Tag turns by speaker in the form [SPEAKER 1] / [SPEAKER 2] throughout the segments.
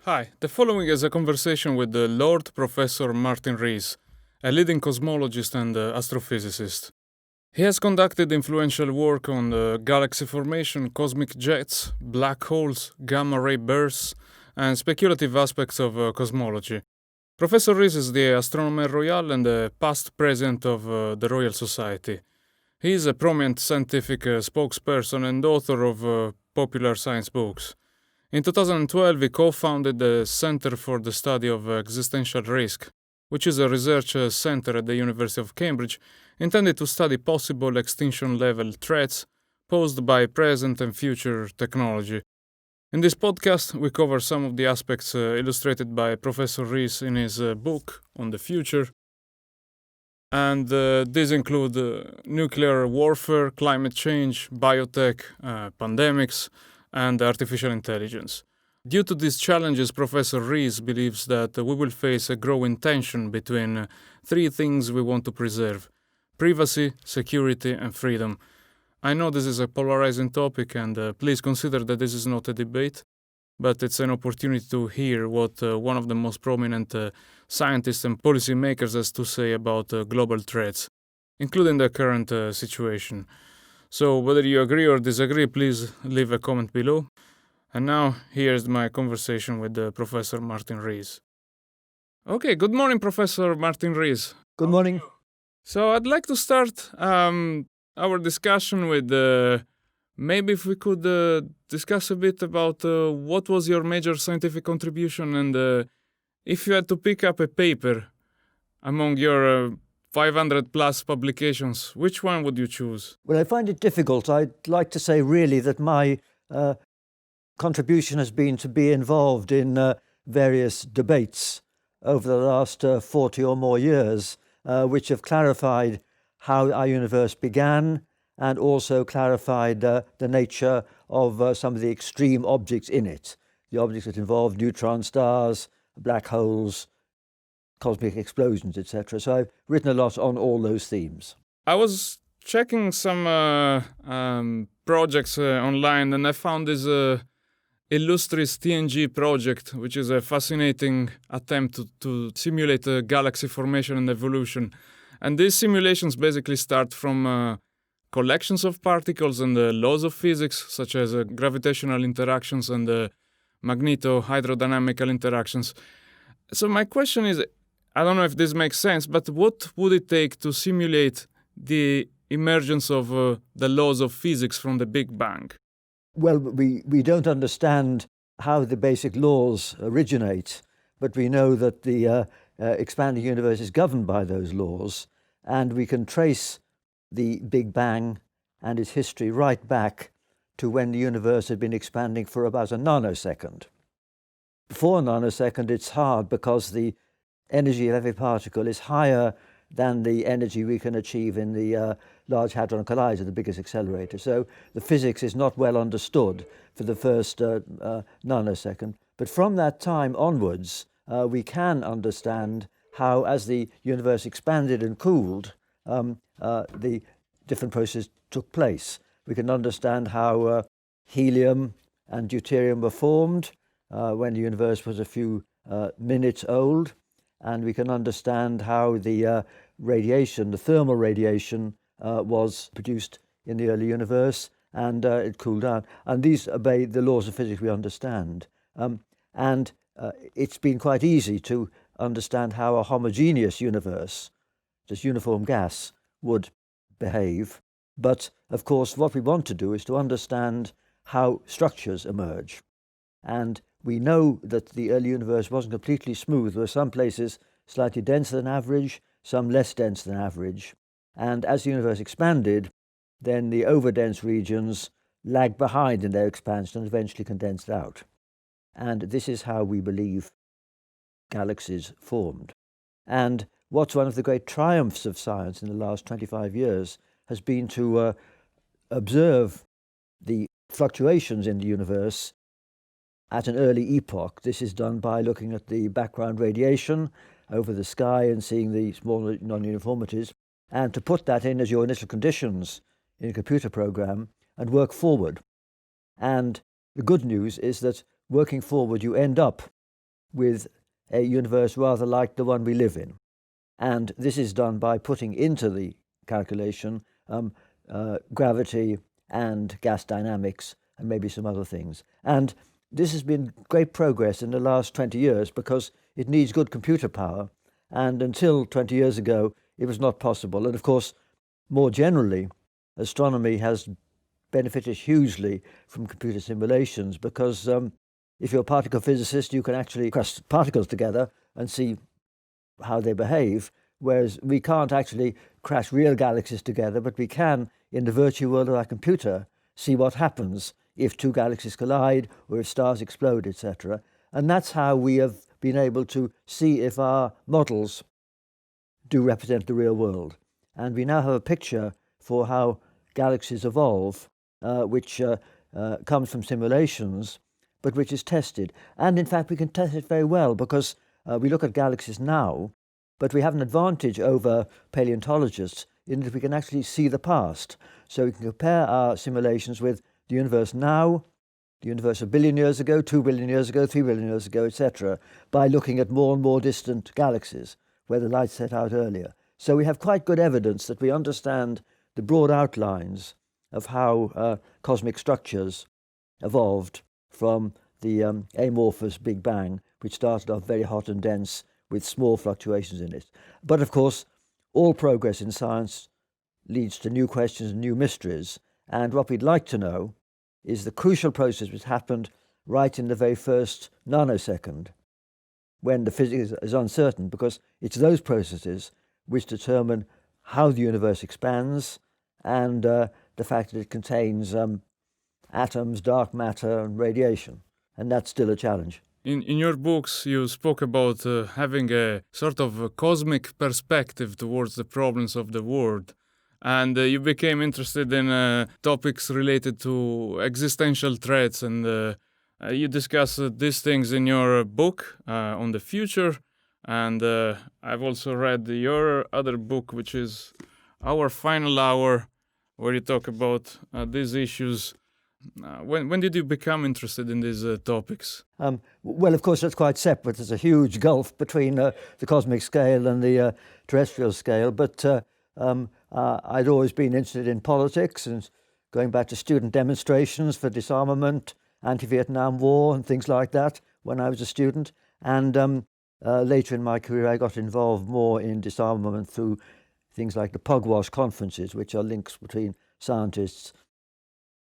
[SPEAKER 1] Hi, the following is a conversation with the Lord Professor Martin Rees, a leading cosmologist and astrophysicist. He has conducted influential work on galaxy formation, cosmic jets, black holes, gamma-ray bursts, and speculative aspects of cosmology. Professor Rees is the Astronomer Royal and the past president of the Royal Society. He is a prominent scientific spokesperson and author of popular science books. In 2012, he co-founded the Center for the Study of Existential Risk, which is a research center at the University of Cambridge intended to study possible extinction-level threats posed by present and future technology. In this podcast, we cover some of the aspects illustrated by Professor Rees in his book on the future, and these include nuclear warfare, climate change, biotech, pandemics, and artificial intelligence. Due to these challenges, Professor Rees believes that we will face a growing tension between three things we want to preserve: privacy, security, and freedom. I know this is a polarizing topic, and please consider that this is not a debate, but it's an opportunity to hear what one of the most prominent scientists and policymakers has to say about global threats, including the current situation. So whether you agree or disagree, please leave a comment below. And now, here's my conversation with Professor Martin Rees. Okay, good morning, Professor Martin Rees.
[SPEAKER 2] Good morning.
[SPEAKER 1] So I'd like to start our discussion with maybe if we could discuss a bit about what was your major scientific contribution, and if you had to pick up a paper among your 500 plus publications, which one would you choose?
[SPEAKER 2] Well, I find it difficult. I'd like to say really that my contribution has been to be involved in various debates over the last 40 or more years, which have clarified how our universe began and also clarified the nature of some of the extreme objects in it, the objects that involve neutron stars, black holes, cosmic explosions, etc. So I've written a lot on all those themes.
[SPEAKER 1] I was checking some projects online, and I found this Illustris TNG project, which is a fascinating attempt to simulate galaxy formation and evolution. And these simulations basically start from collections of particles and the laws of physics, such as gravitational interactions and magneto-hydrodynamical interactions. So my question is, I don't know if this makes sense, but what would it take to simulate the emergence of the laws of physics from the Big Bang?
[SPEAKER 2] Well, we don't understand how the basic laws originate, but we know that the expanding universe is governed by those laws, and we can trace the Big Bang and its history right back to when the universe had been expanding for about a nanosecond. Before a nanosecond, it's hard because the energy of every particle is higher than the energy we can achieve in the Large Hadron Collider, the biggest accelerator. So the physics is not well understood for the first nanosecond. But from that time onwards, we can understand how, as the universe expanded and cooled, the different processes took place. We can understand how helium and deuterium were formed when the universe was a few minutes old. And we can understand how the radiation, the thermal radiation, was produced in the early universe, and it cooled down. And these obey the laws of physics we understand. And it's been quite easy to understand how a homogeneous universe, just uniform gas, would behave. But, of course, what we want to do is to understand how structures emerge. And we know that the early universe wasn't completely smooth. There were some places slightly denser than average, some less dense than average. And as the universe expanded, then the overdense regions lagged behind in their expansion and eventually condensed out. And this is how we believe galaxies formed. And what's one of the great triumphs of science in the last 25 years has been to observe the fluctuations in the universe at an early epoch. This is done by looking at the background radiation over the sky and seeing the small non-uniformities, and to put that in as your initial conditions in a computer program and work forward. And the good news is that working forward, you end up with a universe rather like the one we live in. And this is done by putting into the calculation gravity and gas dynamics and maybe some other things. And this has been great progress in the last 20 years because it needs good computer power. And until 20 years ago, it was not possible. And of course, more generally, astronomy has benefited hugely from computer simulations because if you're a particle physicist, you can actually crush particles together and see how they behave, whereas we can't actually crash real galaxies together, but we can, in the virtual world of our computer, see what happens if two galaxies collide or if stars explode, etc. And that's how we have been able to see if our models do represent the real world. And we now have a picture for how galaxies evolve, which comes from simulations, but which is tested. And in fact, we can test it very well because we look at galaxies now, but we have an advantage over paleontologists in that we can actually see the past. So we can compare our simulations with the universe now, the universe 1 billion years ago, 2 billion years ago, 3 billion years ago, etc., by looking at more and more distant galaxies where the light set out earlier. So we have quite good evidence that we understand the broad outlines of how cosmic structures evolved from the amorphous Big Bang, which started off very hot and dense with small fluctuations in it. But of course, all progress in science leads to new questions and new mysteries. And what we'd like to know is the crucial process which happened right in the very first nanosecond, when the physics is uncertain, because it's those processes which determine how the universe expands and the fact that it contains atoms, dark matter, and radiation. And that's still a challenge.
[SPEAKER 1] In your books, you spoke about having a sort of a cosmic perspective towards the problems of the world. And you became interested in topics related to existential threats. And you discuss these things in your book on the future. And I've also read your other book, which is Our Final Hour, where you talk about these issues. When did you become interested in these topics?
[SPEAKER 2] Well, of course, that's quite separate. There's a huge gulf between the cosmic scale and the terrestrial scale. But I'd always been interested in politics and going back to student demonstrations for disarmament, anti-Vietnam War and things like that when I was a student. And later in my career, I got involved more in disarmament through things like the Pugwash conferences, which are links between scientists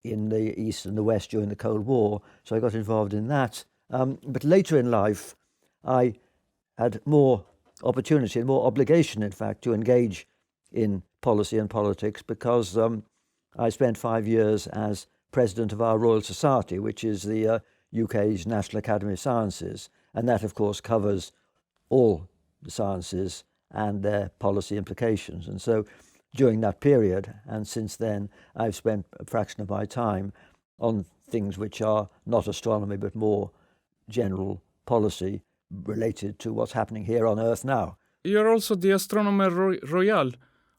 [SPEAKER 2] in the East and the West during the Cold War. So I got involved in that. But later in life, I had more opportunity and more obligation, in fact, to engage in policy and politics because I spent 5 years as president of our Royal Society, which is the UK's National Academy of Sciences. And that, of course, covers all the sciences and their policy implications. And so during that period, and since then, I've spent a fraction of my time on things which are not astronomy, but more general policy related to what's happening here on Earth now.
[SPEAKER 1] You're also the Astronomer Royal.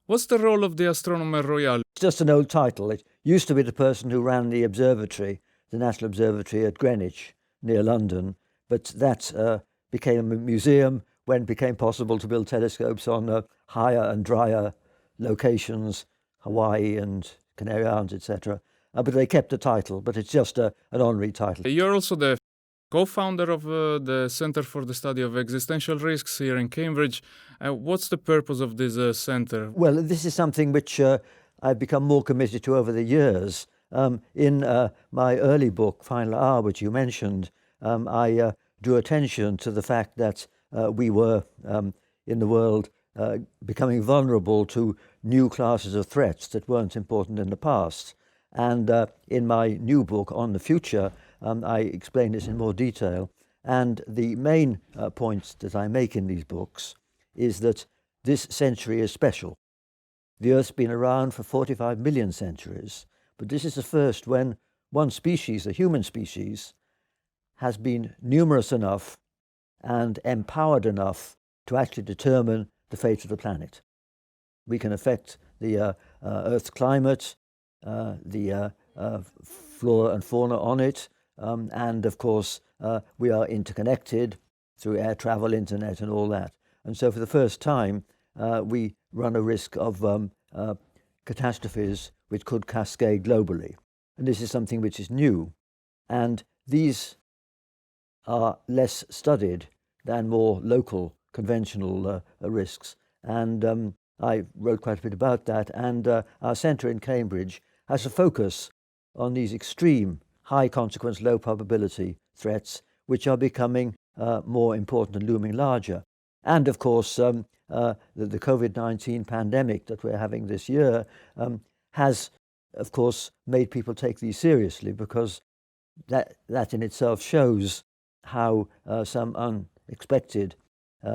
[SPEAKER 1] What's the role of the Astronomer Royal?
[SPEAKER 2] It's just an old title. It used to be the person who ran the observatory, the National Observatory at Greenwich, near London, but that became a museum when it became possible to build telescopes on higher and drier locations, Hawaii and Canary Islands, etc. But they kept the title, but it's just an honorary title.
[SPEAKER 1] You're also the co-founder of the Center for the Study of Existential Risks here in Cambridge. What's the purpose of this center?
[SPEAKER 2] Well, this is something which I've become more committed to over the years. In my early book, Final Hour, which you mentioned, I drew attention to the fact that we were, in the world, becoming vulnerable to new classes of threats that weren't important in the past. And in my new book on the future, I explain this in more detail. And the main point that I make in these books is that this century is special. The Earth's been around for 45 million centuries, but this is the first when one species, the human species, has been numerous enough and empowered enough to actually determine the fate of the planet. We can affect the Earth's climate, the flora and fauna on it, and of course we are interconnected through air travel, internet, and all that. And so for the first time, we run a risk of catastrophes which could cascade globally. And this is something which is new. And these are less studied than more local, conventional risks. And I wrote quite a bit about that. And our centre in Cambridge has a focus on these extreme, high consequence, low probability threats, which are becoming more important and looming larger. And of course, the COVID-19 pandemic that we're having this year has, of course, made people take these seriously, because that in itself shows how some unexpected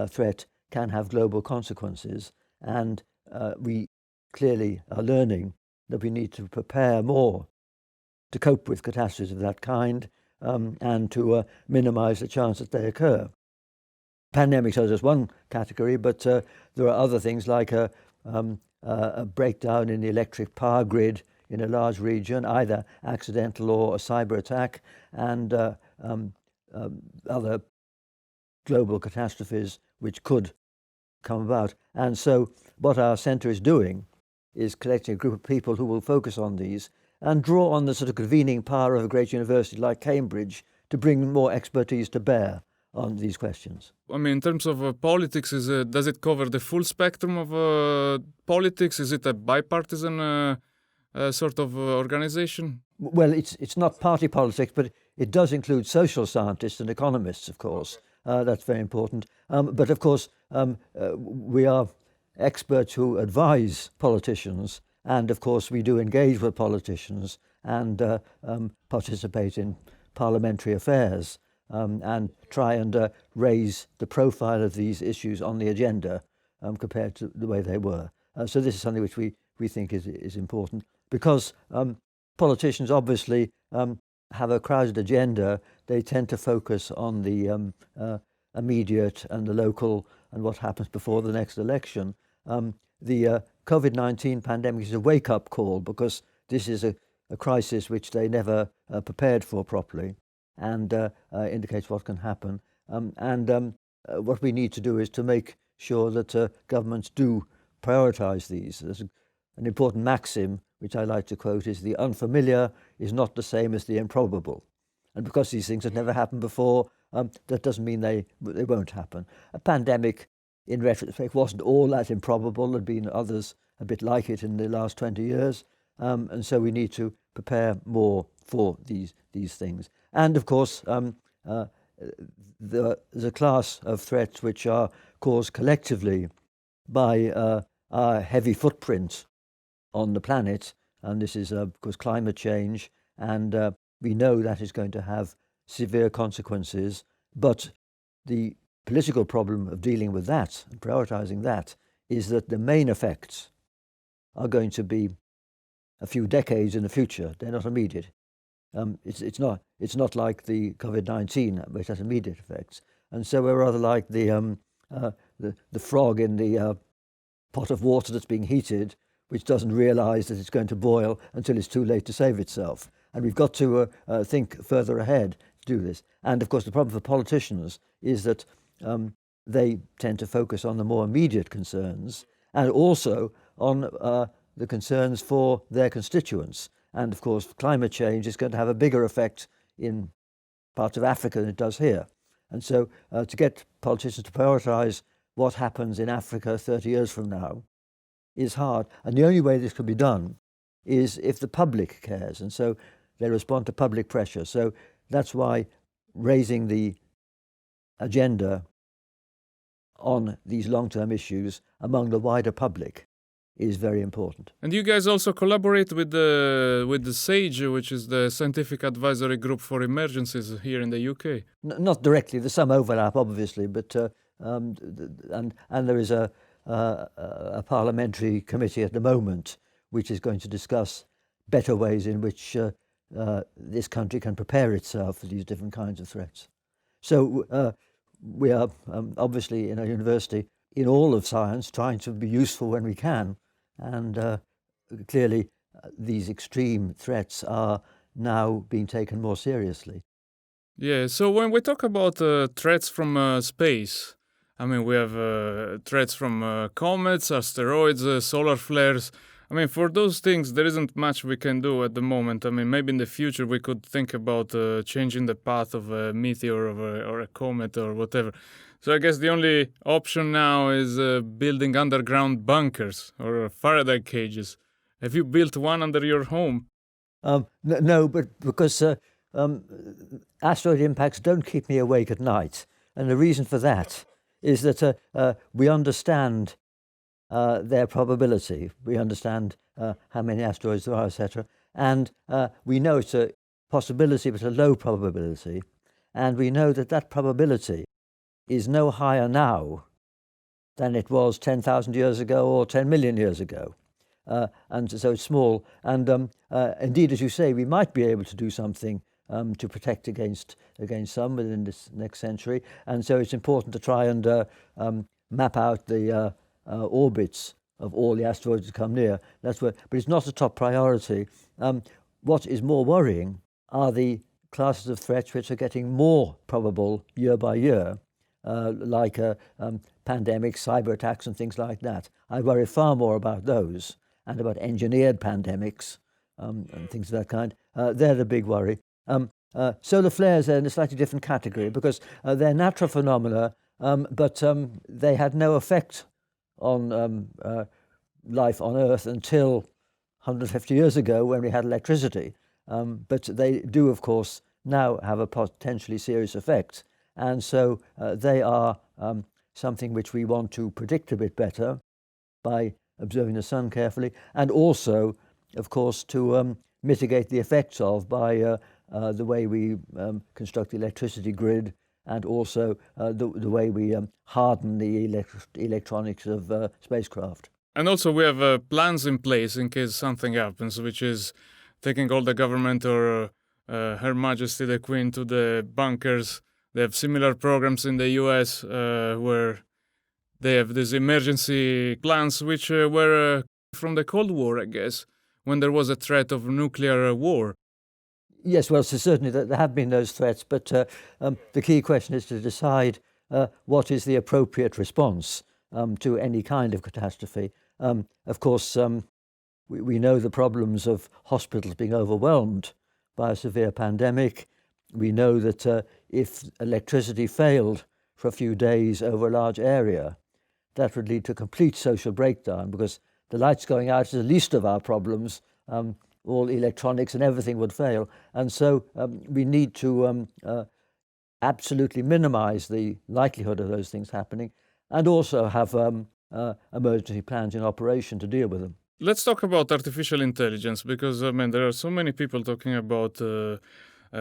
[SPEAKER 2] threat can have global consequences. And we clearly are learning that we need to prepare more to cope with catastrophes of that kind, and to minimize the chance that they occur. Pandemics are just one category, but there are other things like a breakdown in the electric power grid in a large region, either accidental or a cyber attack, and other global catastrophes which could come about. And so what our centre is doing is collecting a group of people who will focus on these and draw on the sort of convening power of a great university like Cambridge to bring more expertise to bear on these questions.
[SPEAKER 1] I mean, in terms of politics, does it cover the full spectrum of politics? Is it a bipartisan sort of organization?
[SPEAKER 2] Well, it's not party politics, but it does include social scientists and economists, of course. That's very important. But of course, we are experts who advise politicians, and of course we do engage with politicians and participate in parliamentary affairs. And try and raise the profile of these issues on the agenda compared to the way they were. So this is something which we think is important, because politicians obviously have a crowded agenda. They tend to focus on the immediate and the local and what happens before the next election. The COVID-19 pandemic is a wake-up call, because this is a crisis which they never prepared for properly, and indicates what can happen. What we need to do is to make sure that governments do prioritise these. There's an important maxim, which I like to quote, is the unfamiliar is not the same as the improbable. And because these things have never happened before, that doesn't mean they won't happen. A pandemic, in retrospect, wasn't all that improbable. There had been others a bit like it in the last 20 years. And so we need to prepare more for these things. And of course, there's a class of threats which are caused collectively by our heavy footprint on the planet. And this is, of course, climate change. And we know that is going to have severe consequences. But the political problem of dealing with that and prioritizing that is that the main effects are going to be a few decades in the future. They're not immediate. It's not like the COVID-19, which has immediate effects. And so we're rather like the frog in the pot of water that's being heated, which doesn't realize that it's going to boil until it's too late to save itself. And we've got to think further ahead to do this. And of course, the problem for politicians is that they tend to focus on the more immediate concerns, and also on the concerns for their constituents. And of course, climate change is going to have a bigger effect in parts of Africa than it does here. And so to get politicians to prioritize what happens in Africa 30 years from now is hard. And the only way this can be done is if the public cares. And so they respond to public pressure. So that's why raising the agenda on these long-term issues among the wider public is very important.
[SPEAKER 1] And you guys also collaborate with the SAGE, which is the Scientific Advisory Group for Emergencies here in the UK.
[SPEAKER 2] Not directly. There's some overlap, obviously, but and there is a parliamentary committee at the moment which is going to discuss better ways in which this country can prepare itself for these different kinds of threats. So we are obviously in a university in all of science trying to be useful when we can. And clearly, these extreme threats are now being taken more seriously.
[SPEAKER 1] Yeah, so when we talk about threats from space, I mean, we have threats from comets, asteroids, solar flares. I mean, for those things, there isn't much we can do at the moment. I mean, maybe in the future we could think about changing the path of a meteor or a comet or whatever. So I guess the only option now is building underground bunkers or Faraday cages. Have you built one under your home?
[SPEAKER 2] No, but because um, asteroid impacts don't keep me awake at night. And the reason for that is that we understand their probability. We understand how many asteroids there are, etc. And we know it's a possibility, but a low probability. And we know that that probability is no higher now than it was 10,000 years ago or 10 million years ago. And so it's small. And indeed, as you say, we might be able to do something to protect against some within this next century. And so it's important to try and map out the orbits of all the asteroids that come near. But it's not a top priority. What is more worrying are the classes of threats which are getting more probable year by year, like pandemics, cyber attacks, and things like that. I worry far more about those and about engineered pandemics and things of that kind. They're the big worry. Solar flares are in a slightly different category because they're natural phenomena, but they had no effect on life on Earth until 150 years ago when we had electricity. But they do, of course, now have a potentially serious effect. And so they are something which we want to predict a bit better by observing the sun carefully, and also, of course, to mitigate the effects of by the way we construct the electricity grid, and also the way we harden the electronics of spacecraft.
[SPEAKER 1] And also, we have plans in place in case something happens, which is taking all the government or Her Majesty the Queen to the bunkers. They have similar programs in the US where they have these emergency plans, which were from the Cold War, I guess, when there was a threat of nuclear war.
[SPEAKER 2] Yes, well, so certainly there have been those threats, but the key question is to decide what is the appropriate response to any kind of catastrophe. Of course, we know the problems of hospitals being overwhelmed by a severe pandemic. We know that if electricity failed for a few days over a large area, that would lead to complete social breakdown because the lights going out is the least of our problems. All electronics and everything would fail. And so we need to absolutely minimize the likelihood of those things happening and also have emergency plans in operation to deal with them.
[SPEAKER 1] Let's talk about artificial intelligence because, I mean, there are so many people talking about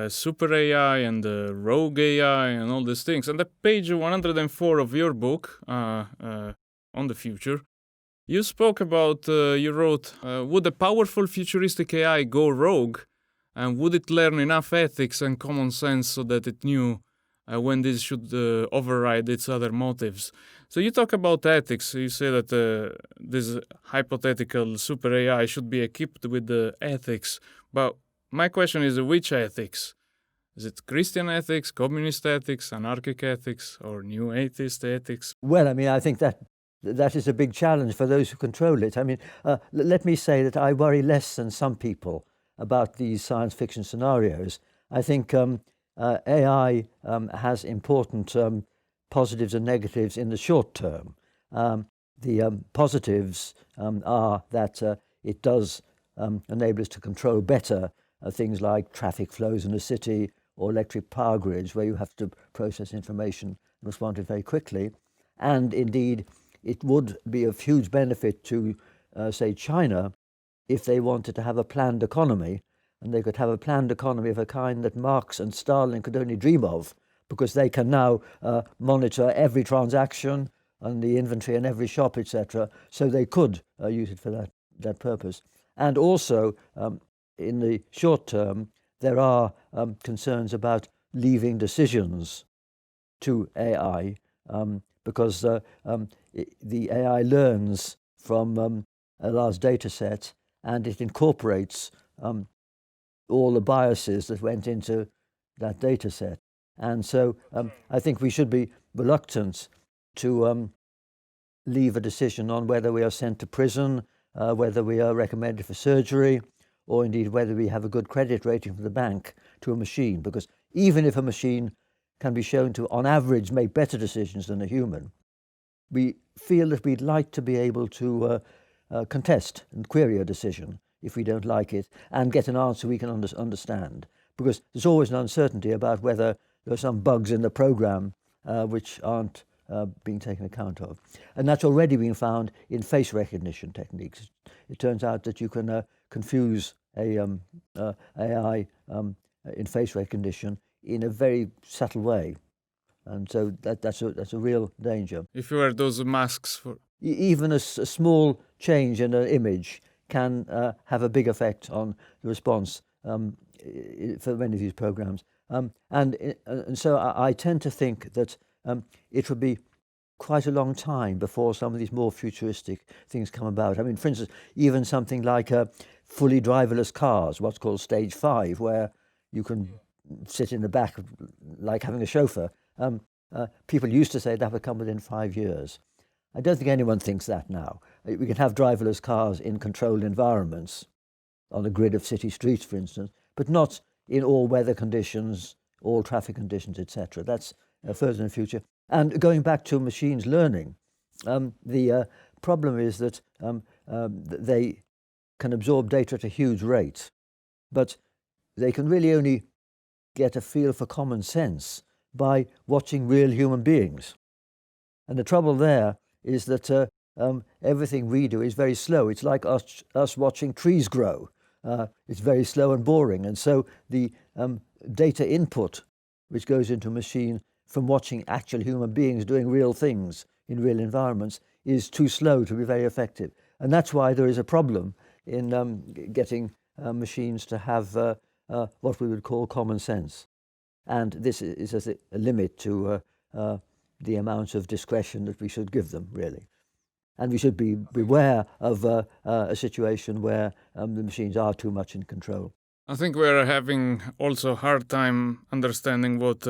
[SPEAKER 1] super AI and rogue AI and all these things. And at page 104 of your book, On the Future, you spoke about, you wrote, would a powerful futuristic AI go rogue? And would it learn enough ethics and common sense so that it knew when this should override its other motives? So you talk about ethics. You say that this hypothetical super AI should be equipped with the ethics. But my question is, which ethics? Is it Christian ethics, communist ethics, anarchic ethics, or new atheist ethics?
[SPEAKER 2] Well, I mean, I think that is a big challenge for those who control it. I mean, let me say that I worry less than some people about these science fiction scenarios. I think AI has important positives and negatives in the short term. The positives are that it does enable us to control better things like traffic flows in a city or electric power grids where you have to process information and respond to it very quickly. And indeed, it would be of huge benefit to, say, China if they wanted to have a planned economy, and they could have a planned economy of a kind that Marx and Stalin could only dream of, because they can now monitor every transaction and the inventory in every shop, etc. So they could use it for that purpose. And also, in the short term, there are concerns about leaving decisions to AI, because the AI learns from a large data set and it incorporates all the biases that went into that data set. And so I think we should be reluctant to leave a decision on whether we are sent to prison, whether we are recommended for surgery, or indeed whether we have a good credit rating from the bank to a machine. Because even if a machine can be shown to, on average, make better decisions than a human, we feel that we'd like to be able to contest and query a decision if we don't like it and get an answer we can understand. Because there's always an uncertainty about whether there are some bugs in the program which aren't being taken account of. And that's already been found in face recognition techniques. It turns out that you can confuse a AI in face recognition in a very subtle way. And so that's a real danger.
[SPEAKER 1] If you wear those masks for...
[SPEAKER 2] Even a small change in an image can have a big effect on the response for many of these programs. And so I tend to think that it would be quite a long time before some of these more futuristic things come about. I mean, for instance, even something like fully driverless cars, what's called stage 5, where you can sit in the back like having a chauffeur. People used to say that would come within 5 years. I don't think anyone thinks that now. We can have driverless cars in controlled environments, on a grid of city streets, for instance, but not in all weather conditions, all traffic conditions, etc. That's further in the future. And going back to machines learning, the problem is that they can absorb data at a huge rate, but they can really only get a feel for common sense by watching real human beings. And the trouble there is that everything we do is very slow. It's like us watching trees grow. It's very slow and boring. And so the data input which goes into a machine from watching actual human beings doing real things in real environments is too slow to be very effective. And that's why there is a problem in getting machines to have what we would call common sense. And this is a limit to the amount of discretion that we should give them, really. And we should be beware of a situation where the machines are too much in control.
[SPEAKER 1] I think we're having also a hard time understanding what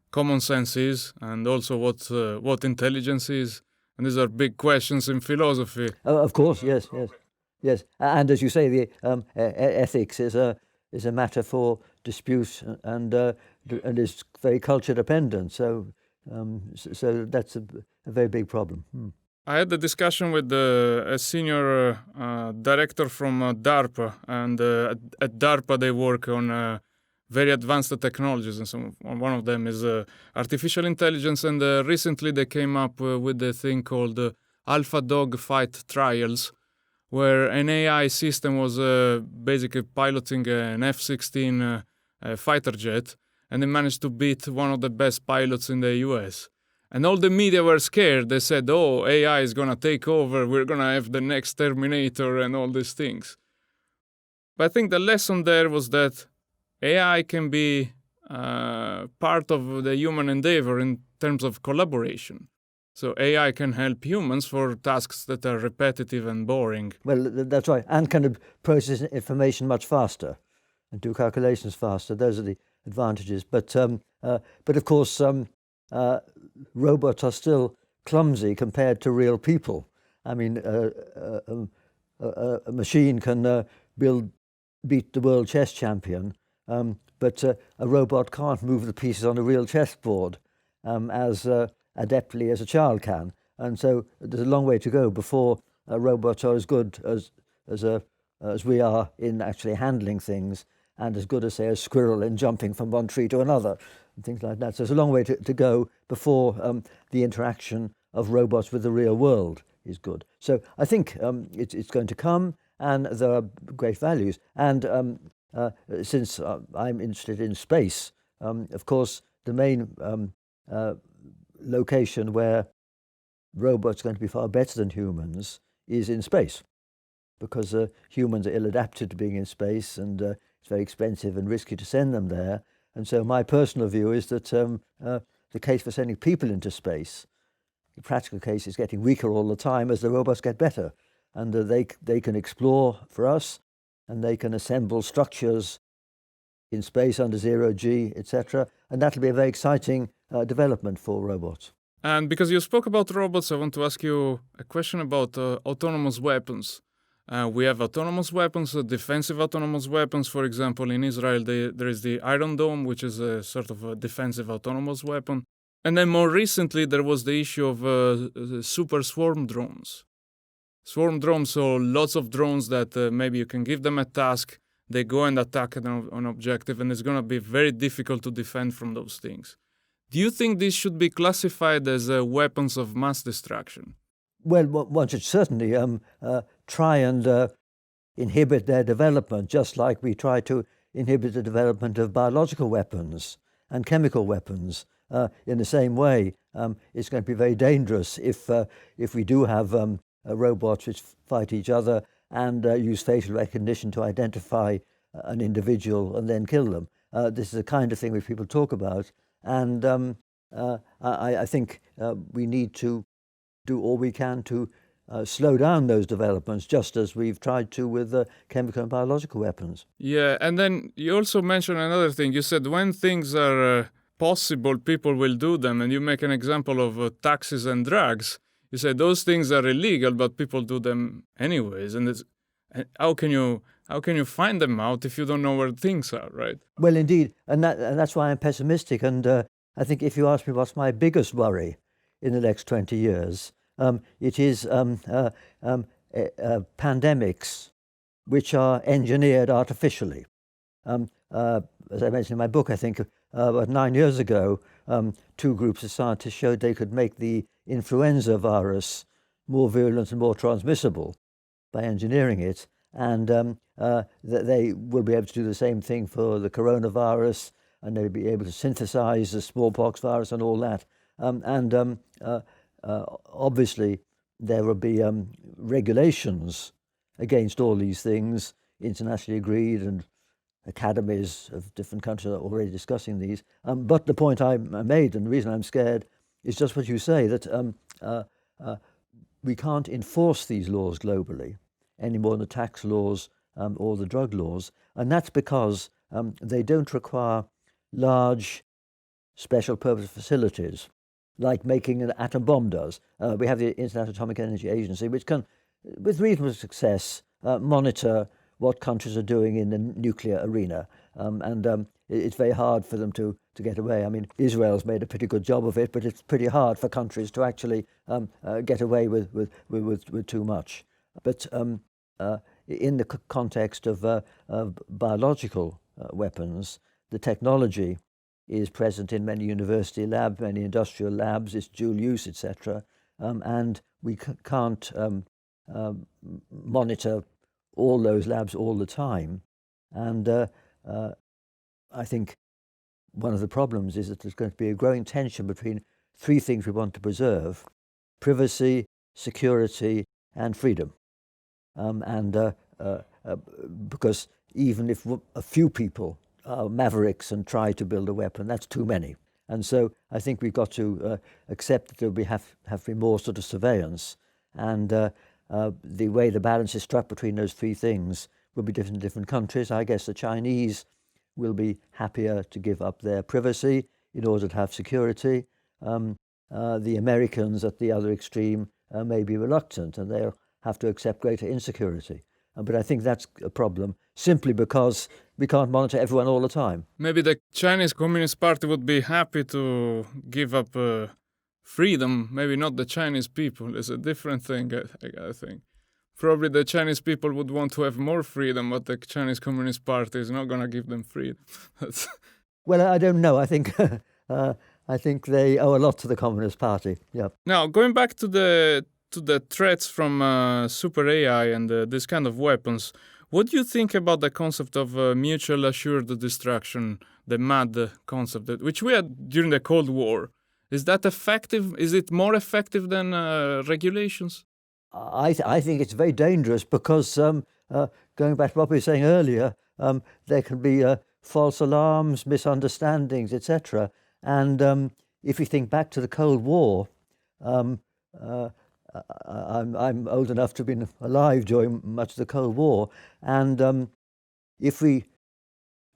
[SPEAKER 1] common sense is and also what intelligence is. And these are big questions in philosophy.
[SPEAKER 2] Of course, yes. And as you say, the ethics is a matter for dispute and is very culture dependent. So that's a very big problem.
[SPEAKER 1] I had a discussion with a senior director from DARPA, and at DARPA they work on very advanced technologies, and one of them is artificial intelligence, and recently they came up with a thing called Alpha Dog Fight Trials, where an AI system was basically piloting an F-16 fighter jet, and they managed to beat one of the best pilots in the US. And all the media were scared. They said, oh, AI is going to take over. We're going to have the next Terminator and all these things. But I think the lesson there was that AI can be part of the human endeavor in terms of collaboration. So AI can help humans for tasks that are repetitive and boring.
[SPEAKER 2] Well, that's right. And can process information much faster and do calculations faster. Those are the advantages. But of course, robots are still clumsy compared to real people. I mean, a machine can beat the world chess champion, but a robot can't move the pieces on a real chessboard as adeptly as a child can. And so there's a long way to go before robots are as good as we are in actually handling things, and as good as, say, a squirrel in jumping from one tree to another, and things like that. So there's a long way to go before the interaction of robots with the real world is good. So I think it's going to come, and there are great values. And since I'm interested in space, of course, the main location where robots are going to be far better than humans is in space, because humans are ill-adapted to being in space, and it's very expensive and risky to send them there. And so my personal view is that the case for sending people into space, the practical case, is getting weaker all the time as the robots get better. And they can explore for us, and they can assemble structures in space under zero G, etc. And that'll be a very exciting development for robots.
[SPEAKER 1] And because you spoke about robots, I want to ask you a question about autonomous weapons. We have autonomous weapons, defensive autonomous weapons. For example, in Israel, there is the Iron Dome, which is a sort of a defensive autonomous weapon. And then more recently, there was the issue of super swarm drones. Swarm drones, so lots of drones that maybe you can give them a task, they go and attack an objective, and it's going to be very difficult to defend from those things. Do you think these should be classified as weapons of mass destruction?
[SPEAKER 2] Well, one should certainly try and inhibit their development, just like we try to inhibit the development of biological weapons and chemical weapons. In the same way, it's going to be very dangerous if we do have robots which fight each other and use facial recognition to identify an individual and then kill them. This is the kind of thing which people talk about. And I think we need to do all we can to slow down those developments, just as we've tried to with chemical and biological weapons.
[SPEAKER 1] Yeah, and then you also mentioned another thing. You said when things are possible, people will do them. And you make an example of taxes and drugs. You say those things are illegal, but people do them anyways. And how can you find them out if you don't know where things are, right?
[SPEAKER 2] Well, indeed, and that's why I'm pessimistic. And I think if you ask me what's my biggest worry in the next 20 years, it is pandemics which are engineered artificially. As I mentioned in my book, I think about 9 years ago, 2 groups of scientists showed they could make the influenza virus more virulent and more transmissible by engineering it. And they will be able to do the same thing for the coronavirus, and they'll be able to synthesize the smallpox virus and all that. Obviously, there will be regulations against all these things, internationally agreed, and academies of different countries are already discussing these. But the point I made, and the reason I'm scared, is just what you say, that we can't enforce these laws globally any more than the tax laws or the drug laws. And that's because they don't require large special purpose facilities like making an atom bomb does. We have the International Atomic Energy Agency, which can, with reasonable success, monitor what countries are doing in the nuclear arena. It's very hard for them to get away. I mean, Israel's made a pretty good job of it, but it's pretty hard for countries to actually get away with too much. But in the context of biological weapons, the technology is present in many university labs, many industrial labs. It's dual use, etc. And we can't monitor all those labs all the time. And I think one of the problems is that there's going to be a growing tension between 3 things we want to preserve: privacy, security, and freedom. Because even if a few people are mavericks and try to build a weapon, that's too many. And so I think we've got to accept that there will have to be more sort of surveillance. And the way the balance is struck between those 3 things will be different in different countries. I guess the Chinese will be happier to give up their privacy in order to have security. The Americans at the other extreme may be reluctant, and they'll have to accept greater insecurity. But I think that's a problem simply because we can't monitor everyone all the time.
[SPEAKER 1] Maybe the Chinese Communist Party would be happy to give up freedom. Maybe not the Chinese people. It's a different thing, I think. Probably the Chinese people would want to have more freedom, but the Chinese Communist Party is not going to give them freedom.
[SPEAKER 2] Well, I don't know. I think they owe a lot to the Communist Party. Yeah.
[SPEAKER 1] Now, going back to the threats from super AI and this kind of weapons, what do you think about the concept of mutual assured destruction, the MAD concept, which we had during the Cold War? Is that effective? Is it more effective than regulations?
[SPEAKER 2] I think it's very dangerous because, going back to what we were saying earlier, there can be false alarms, misunderstandings, etc. And if you think back to the Cold War, I'm old enough to have been alive during much of the Cold War, and if we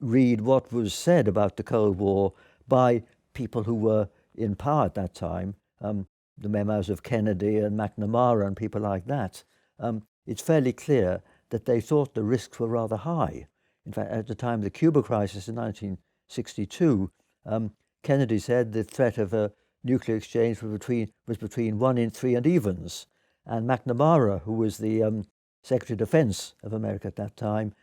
[SPEAKER 2] read what was said about the Cold War by people who were in power at that time, the memos of Kennedy and McNamara and people like that, it's fairly clear that they thought the risks were rather high. In fact, at the time of the Cuba crisis in 1962, Kennedy said the threat of a nuclear exchange was between 1 in 3 and evens. And McNamara, who was the Secretary of Defense of America at that time,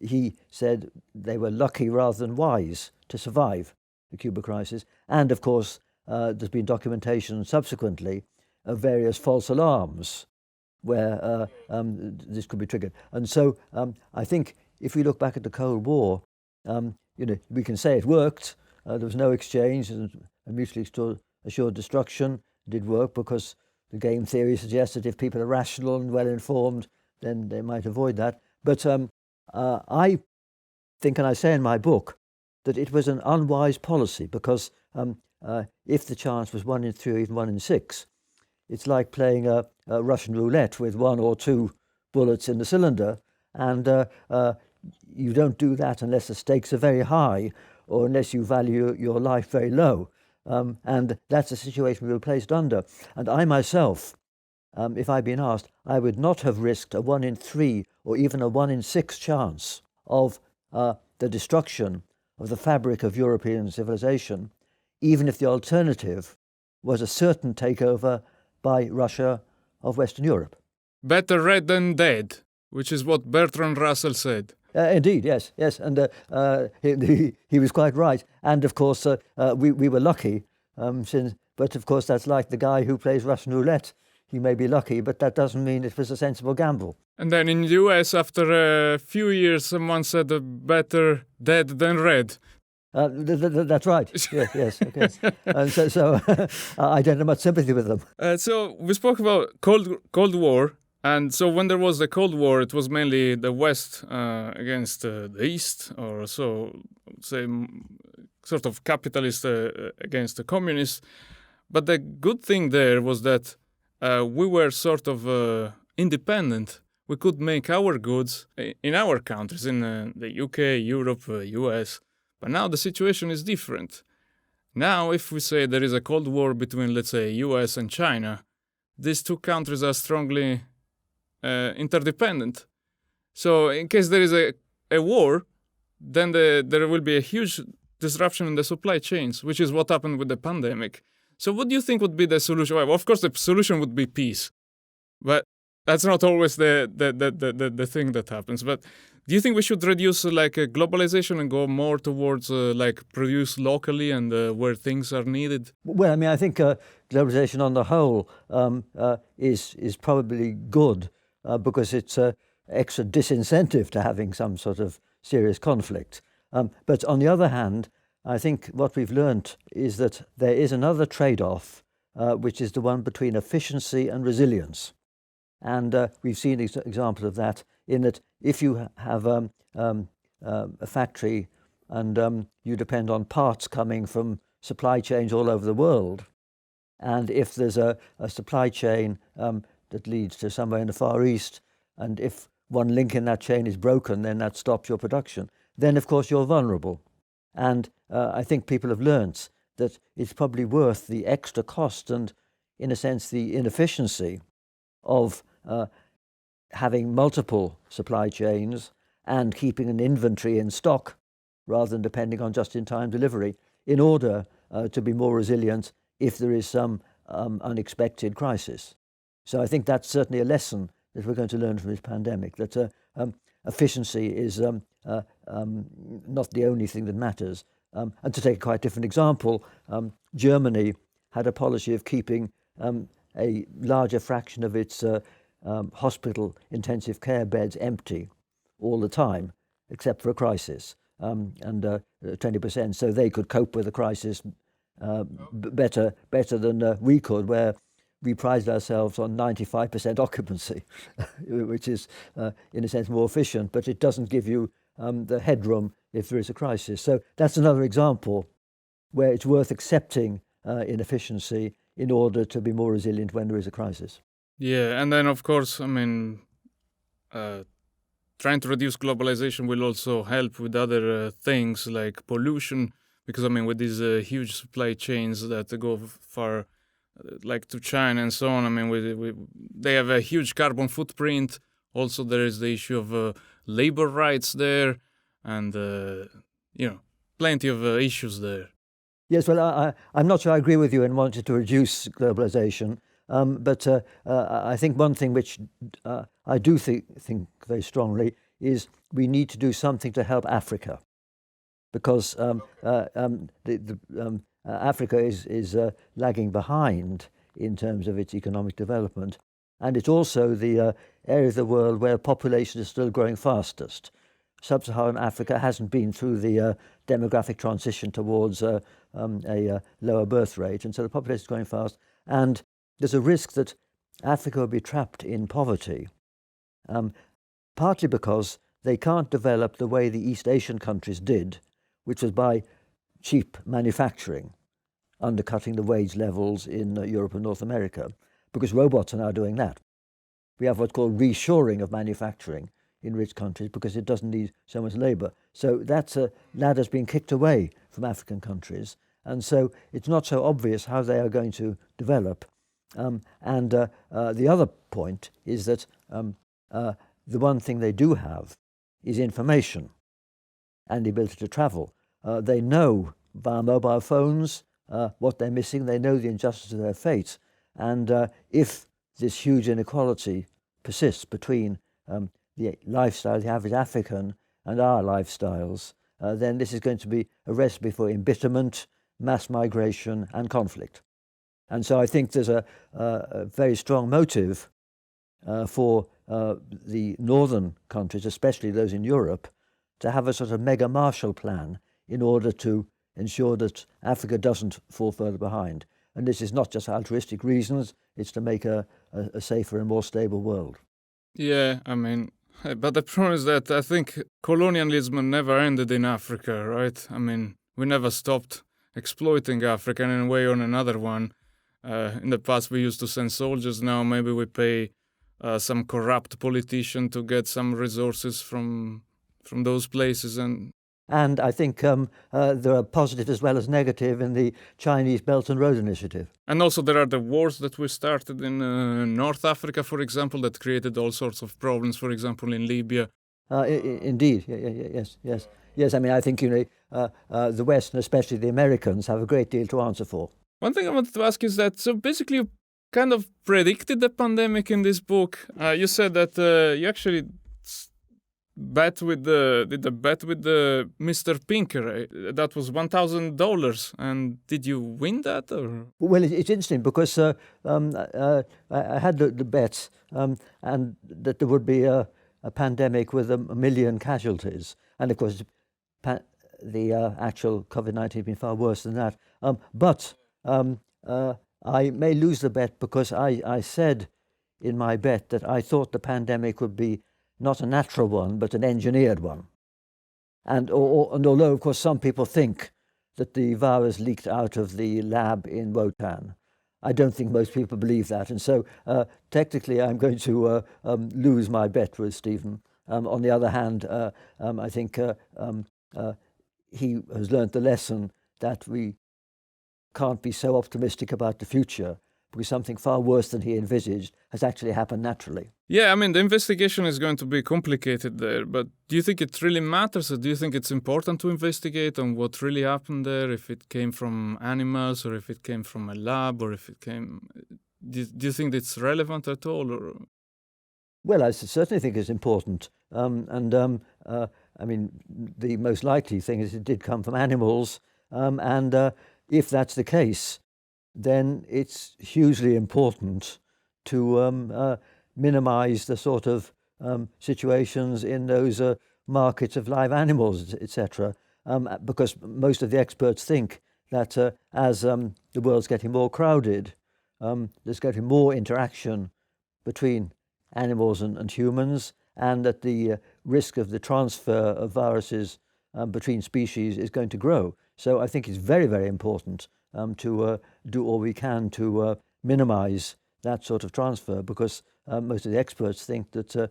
[SPEAKER 2] he said they were lucky rather than wise to survive the Cuba crisis. And of course, there's been documentation subsequently of various false alarms where this could be triggered. And so I think if we look back at the Cold War, we can say it worked. There was no exchange and mutually assured destruction. It did work because the game theory suggests that if people are rational and well-informed, then they might avoid that. But I think, and I say in my book, that it was an unwise policy because if the chance was 1 in 3 or even 1 in 6, it's like playing a Russian roulette with 1 or 2 bullets in the cylinder, and you don't do that unless the stakes are very high or unless you value your life very low. And that's the situation we were placed under. And I myself, if I'd been asked, I would not have risked a 1 in 3 or even a 1 in 6 chance of the destruction of the fabric of European civilization, even if the alternative was a certain takeover by Russia of Western Europe.
[SPEAKER 1] Better red than dead, which is what Bertrand Russell said.
[SPEAKER 2] Indeed, yes, and he was quite right. And of course, we were lucky, but of course that's like the guy who plays Russian roulette. He may be lucky, but that doesn't mean it was a sensible gamble.
[SPEAKER 1] And then in the US, after a few years, someone said better dead than red.
[SPEAKER 2] That's right. Yes. Okay. And so I don't have much sympathy with them.
[SPEAKER 1] So we spoke about Cold War, and so when there was the Cold War, it was mainly the West against the East, or so say, sort of capitalist against the communists. But the good thing there was that we were sort of independent. We could make our goods in our countries, in the UK, Europe, US. But now the situation is different. Now, if we say there is a Cold War between, let's say, US and China, these two countries are strongly interdependent. So in case there is a war, then there will be a huge disruption in the supply chains, which is what happened with the pandemic. So what do you think would be the solution? Well, of course, the solution would be peace. But that's not always the thing that happens. But do you think we should reduce globalization and go more towards produce locally and where things are needed?
[SPEAKER 2] Well, I mean, I think globalization on the whole is probably good because it's an extra disincentive to having some sort of serious conflict. But on the other hand, I think what we've learnt is that there is another trade-off, which is the one between efficiency and resilience. And we've seen examples of that in that if you have a factory and you depend on parts coming from supply chains all over the world, and if there's a supply chain that leads to somewhere in the Far East, and if one link in that chain is broken, then that stops your production, then of course you're vulnerable. And I think people have learnt that it's probably worth the extra cost and, in a sense, the inefficiency of having multiple supply chains and keeping an inventory in stock rather than depending on just-in-time delivery in order to be more resilient if there is some unexpected crisis. So I think that's certainly a lesson that we're going to learn from this pandemic, that efficiency is not the only thing that matters. And to take a quite different example, Germany had a policy of keeping a larger fraction of its hospital intensive care beds empty all the time, except for a crisis, and 20%. So they could cope with the crisis better than we could, where we prided ourselves on 95% occupancy, which is, in a sense, more efficient, but it doesn't give you the headroom if there is a crisis. So that's another example where it's worth accepting inefficiency in order to be more resilient when there is a crisis.
[SPEAKER 1] Yeah, and then, of course, I mean, trying to reduce globalization will also help with other things like pollution, because I mean with these huge supply chains that go far, like to China and so on. I mean they have a huge carbon footprint. Also, there is the issue of labor rights there, and plenty of issues there.
[SPEAKER 2] Yes, well, I'm not sure I agree with you in wanting to reduce globalization, but I think one thing which I do think very strongly is we need to do something to help Africa, because Africa is lagging behind in terms of its economic development, and it's also the area of the world where population is still growing fastest. Sub-Saharan Africa hasn't been through the demographic transition towards a lower birth rate, and so the population is growing fast. And there's a risk that Africa will be trapped in poverty, partly because they can't develop the way the East Asian countries did, which was by cheap manufacturing, undercutting the wage levels in Europe and North America, because robots are now doing that. We have what's called reshoring of manufacturing in rich countries because it doesn't need so much labor. So that has been kicked away from African countries. And so it's not so obvious how they are going to develop. The other point is that the one thing they do have is information and the ability to travel. They know via mobile phones what they're missing. They know the injustice of their fate. And if this huge inequality persists between the lifestyle of the average African and our lifestyles, then this is going to be a recipe for embitterment, mass migration, and conflict. And so I think there's a very strong motive for the northern countries, especially those in Europe, to have a sort of mega Marshall Plan in order to ensure that Africa doesn't fall further behind. And this is not just altruistic reasons, it's to make a safer and more stable world.
[SPEAKER 1] Yeah, I mean, but the problem is that I think colonialism never ended in Africa, right? I mean, we never stopped exploiting Africa in a way or another one. In the past, we used to send soldiers. Now maybe we pay some corrupt politician to get some resources from those places.
[SPEAKER 2] And I think there are positive as well as negative in the Chinese Belt and Road Initiative.
[SPEAKER 1] And also there are the wars that we started in North Africa, for example, that created all sorts of problems, for example, in Libya.
[SPEAKER 2] Indeed, yes. I mean, I think, the West, and especially the Americans, have a great deal to answer for.
[SPEAKER 1] One thing I wanted to ask is that, so basically you kind of predicted the pandemic in this book. You said that you actually did a bet with the Mr. Pinker. Right? That was $1,000. And did you win that? Or?
[SPEAKER 2] Well, it's interesting because I had the bet and that there would be a pandemic with 1 million casualties. And of course, the actual COVID-19 has been far worse than that. But I may lose the bet because I said in my bet that I thought the pandemic would be not a natural one, but an engineered one. And although, of course, some people think that the virus leaked out of the lab in Wuhan, I don't think most people believe that. And so technically I'm going to lose my bet with Stephen. On the other hand, I think he has learned the lesson that we can't be so optimistic about the future because something far worse than he envisaged has actually happened naturally.
[SPEAKER 1] Yeah, I mean, the investigation is going to be complicated there, but do you think it really matters? Or do you think it's important to investigate on what really happened there, if it came from animals or if it came from a lab or if it came... Do you think it's relevant at all? Or?
[SPEAKER 2] Well, I certainly think it's important. I mean, the most likely thing is it did come from animals, and if that's the case, then it's hugely important to minimize the sort of situations in those markets of live animals, etc. Because most of the experts think that as the world's getting more crowded, there's going to be more interaction between animals and humans, and that the risk of the transfer of viruses between species is going to grow. So I think it's very, very important to do all we can to minimize that sort of transfer, because most of the experts think that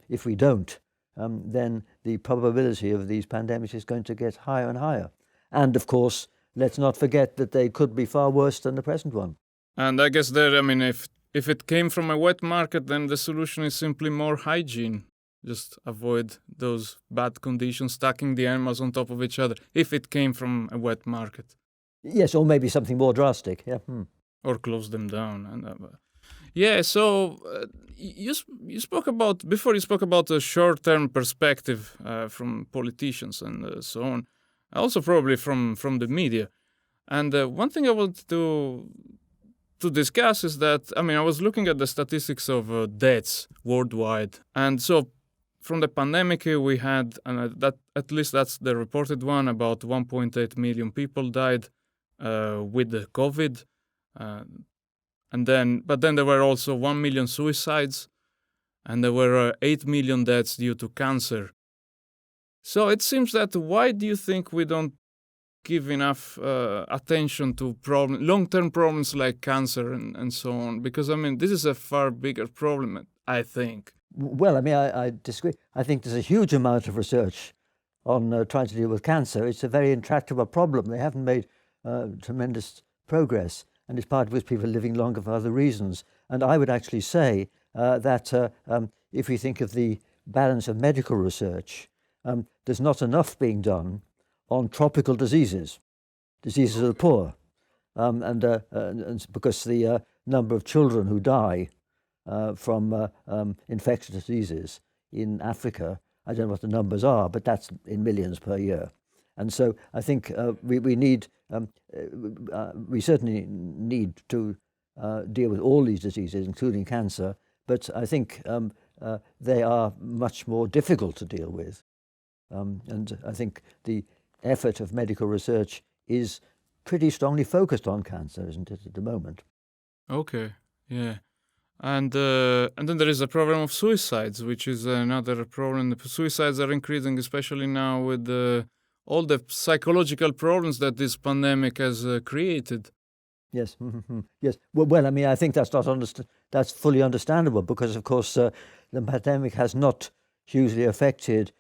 [SPEAKER 2] if we don't, then the probability of these pandemics is going to get higher and higher. And of course, let's not forget that they could be far worse than the present one.
[SPEAKER 1] And I guess if it came from a wet market, then the solution is simply more hygiene. Just avoid those bad conditions, stacking the animals on top of each other, if it came from a wet market.
[SPEAKER 2] Yes, or maybe something more drastic. Yeah.
[SPEAKER 1] Or close them down. And so you spoke about before. You spoke about a short-term perspective from politicians and so on. Also, probably from the media. And one thing I wanted to discuss is that I was looking at the statistics of deaths worldwide, and so from the pandemic we had, and that at least that's the reported one, about 1.8 million people died with the COVID. But then there were also 1 million suicides, and there were 8 million deaths due to cancer. So it seems that why do you think we don't give enough attention to long-term problems like cancer and so on? Because this is a far bigger problem, I think.
[SPEAKER 2] Well, I disagree. I think there's a huge amount of research on trying to deal with cancer. It's a very intractable problem. They haven't made tremendous progress, and it's part of which people are living longer for other reasons. And I would actually say that if we think of the balance of medical research, there's not enough being done on tropical diseases of the poor, and because the number of children who die from infectious diseases in Africa, I don't know what the numbers are, but that's in millions per year. And so I think we certainly need to deal with all these diseases, including cancer, but I think they are much more difficult to deal with. And I think the effort of medical research is pretty strongly focused on cancer, isn't it, at the moment?
[SPEAKER 1] Okay, yeah. And then there is the problem of suicides, which is another problem. The suicides are increasing, especially now with all the psychological problems that this pandemic has created.
[SPEAKER 2] Yes, yes. Well, I think that's that's fully understandable because, of course, the pandemic has not hugely affected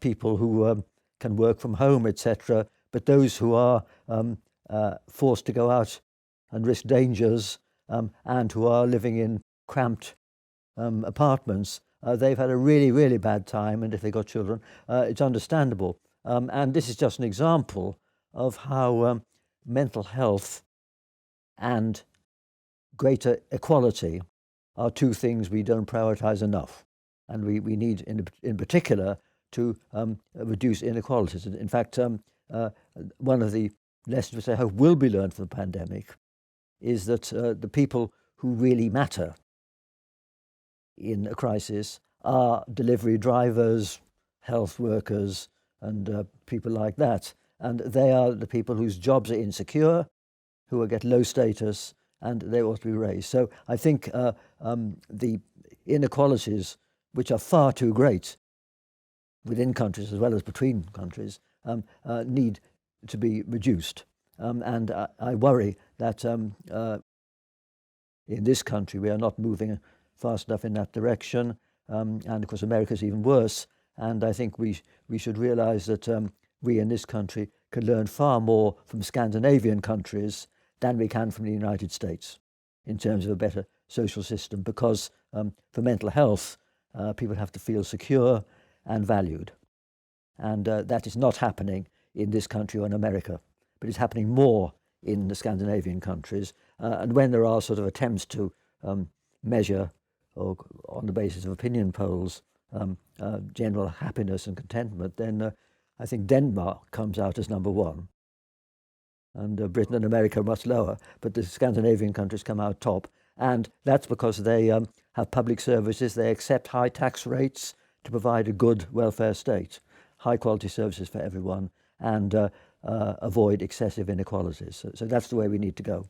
[SPEAKER 2] people who can work from home, etc. But those who are forced to go out and risk dangers and who are living in cramped apartments, they've had a really, really bad time. And if they've got children, it's understandable. And this is just an example of how mental health and greater equality are two things we don't prioritize enough. And we need, in particular, to reduce inequalities. In fact, one of the lessons which I hope will be learned from the pandemic is that the people who really matter in a crisis are delivery drivers, health workers, and people like that. And they are the people whose jobs are insecure, who will get low status, and they ought to be raised. So I think the inequalities, which are far too great within countries as well as between countries, need to be reduced. And I worry that in this country we are not moving fast enough in that direction. And of course America is even worse. And I think we should realize that we in this country can learn far more from Scandinavian countries than we can from the United States in terms of a better social system, because for mental health, people have to feel secure and valued. And that is not happening in this country or in America, but it's happening more in the Scandinavian countries. And when there are sort of attempts to measure, or on the basis of opinion polls, general happiness and contentment, then I think Denmark comes out as number one. And Britain and America are much lower, but the Scandinavian countries come out top. And that's because they have public services, they accept high tax rates to provide a good welfare state, high quality services for everyone, and avoid excessive inequalities. So that's the way we need to go.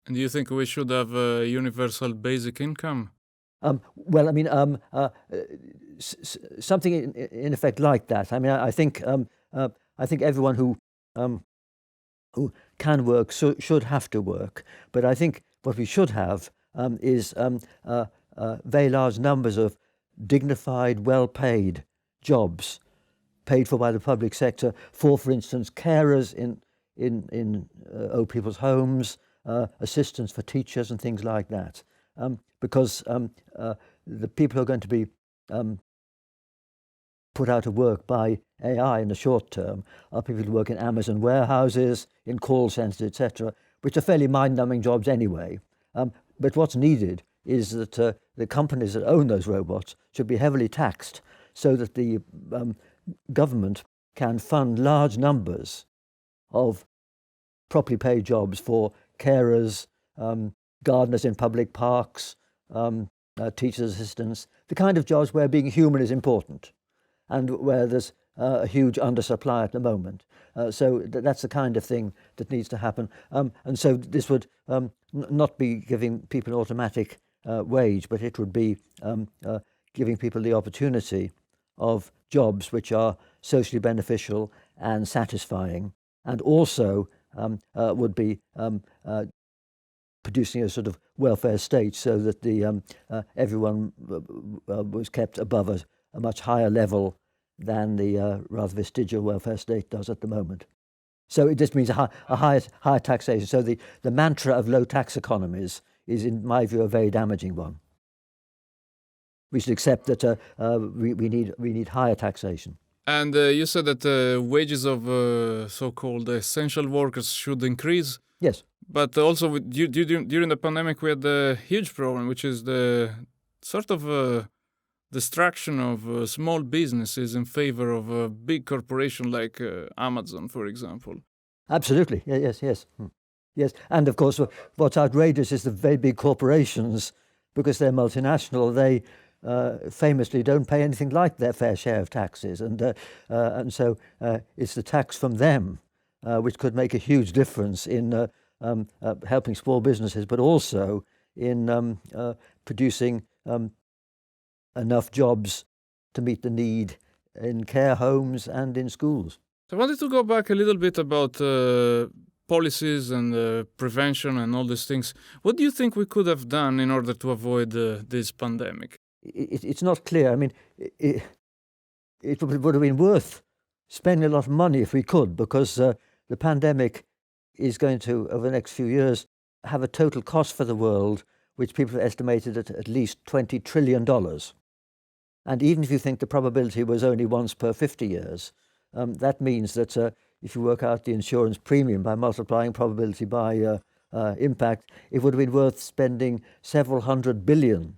[SPEAKER 1] And do you think we should have a universal basic income?
[SPEAKER 2] Well, something in effect like that. I think everyone who can work should have to work. But I think what we should have is very large numbers of dignified, well-paid jobs paid for by the public sector for instance, carers in old people's homes, assistants for teachers and things like that. Because the people who are going to be put out of work by AI in the short term are people who work in Amazon warehouses, in call centres, etc., which are fairly mind-numbing jobs anyway. But what's needed is that the companies that own those robots should be heavily taxed so that the government can fund large numbers of properly paid jobs for carers, gardeners in public parks, teachers' assistants, the kind of jobs where being human is important and where there's a huge undersupply at the moment. So that's the kind of thing that needs to happen. And so this would not be giving people an automatic wage, but it would be giving people the opportunity of jobs which are socially beneficial and satisfying, and also would be producing a sort of welfare state so that the everyone was kept above a much higher level than the rather vestigial welfare state does at the moment. So it just means a higher taxation. So the mantra of low tax economies is, in my view, a very damaging one. We should accept that we need higher taxation.
[SPEAKER 1] And you said that wages of so-called essential workers should increase.
[SPEAKER 2] Yes.
[SPEAKER 1] But also during the pandemic, we had a huge problem, which is the sort of distraction of small businesses in favor of a big corporation like Amazon, for example.
[SPEAKER 2] Absolutely. Yes. Yes. And of course, what's outrageous is the very big corporations, because they're multinational, they famously don't pay anything like their fair share of taxes. And so it's the tax from them which could make a huge difference in helping small businesses, but also in producing enough jobs to meet the need in care homes and in schools.
[SPEAKER 1] I wanted to go back a little bit about policies and prevention and all these things. What do you think we could have done in order to avoid this pandemic?
[SPEAKER 2] It's not clear. I mean, it would have been worth spending a lot of money if we could, because the pandemic is going to, over the next few years, have a total cost for the world, which people have estimated at least $20 trillion. And even if you think the probability was only once per 50 years, that means that if you work out the insurance premium by multiplying probability by impact, it would have been worth spending several $100 billion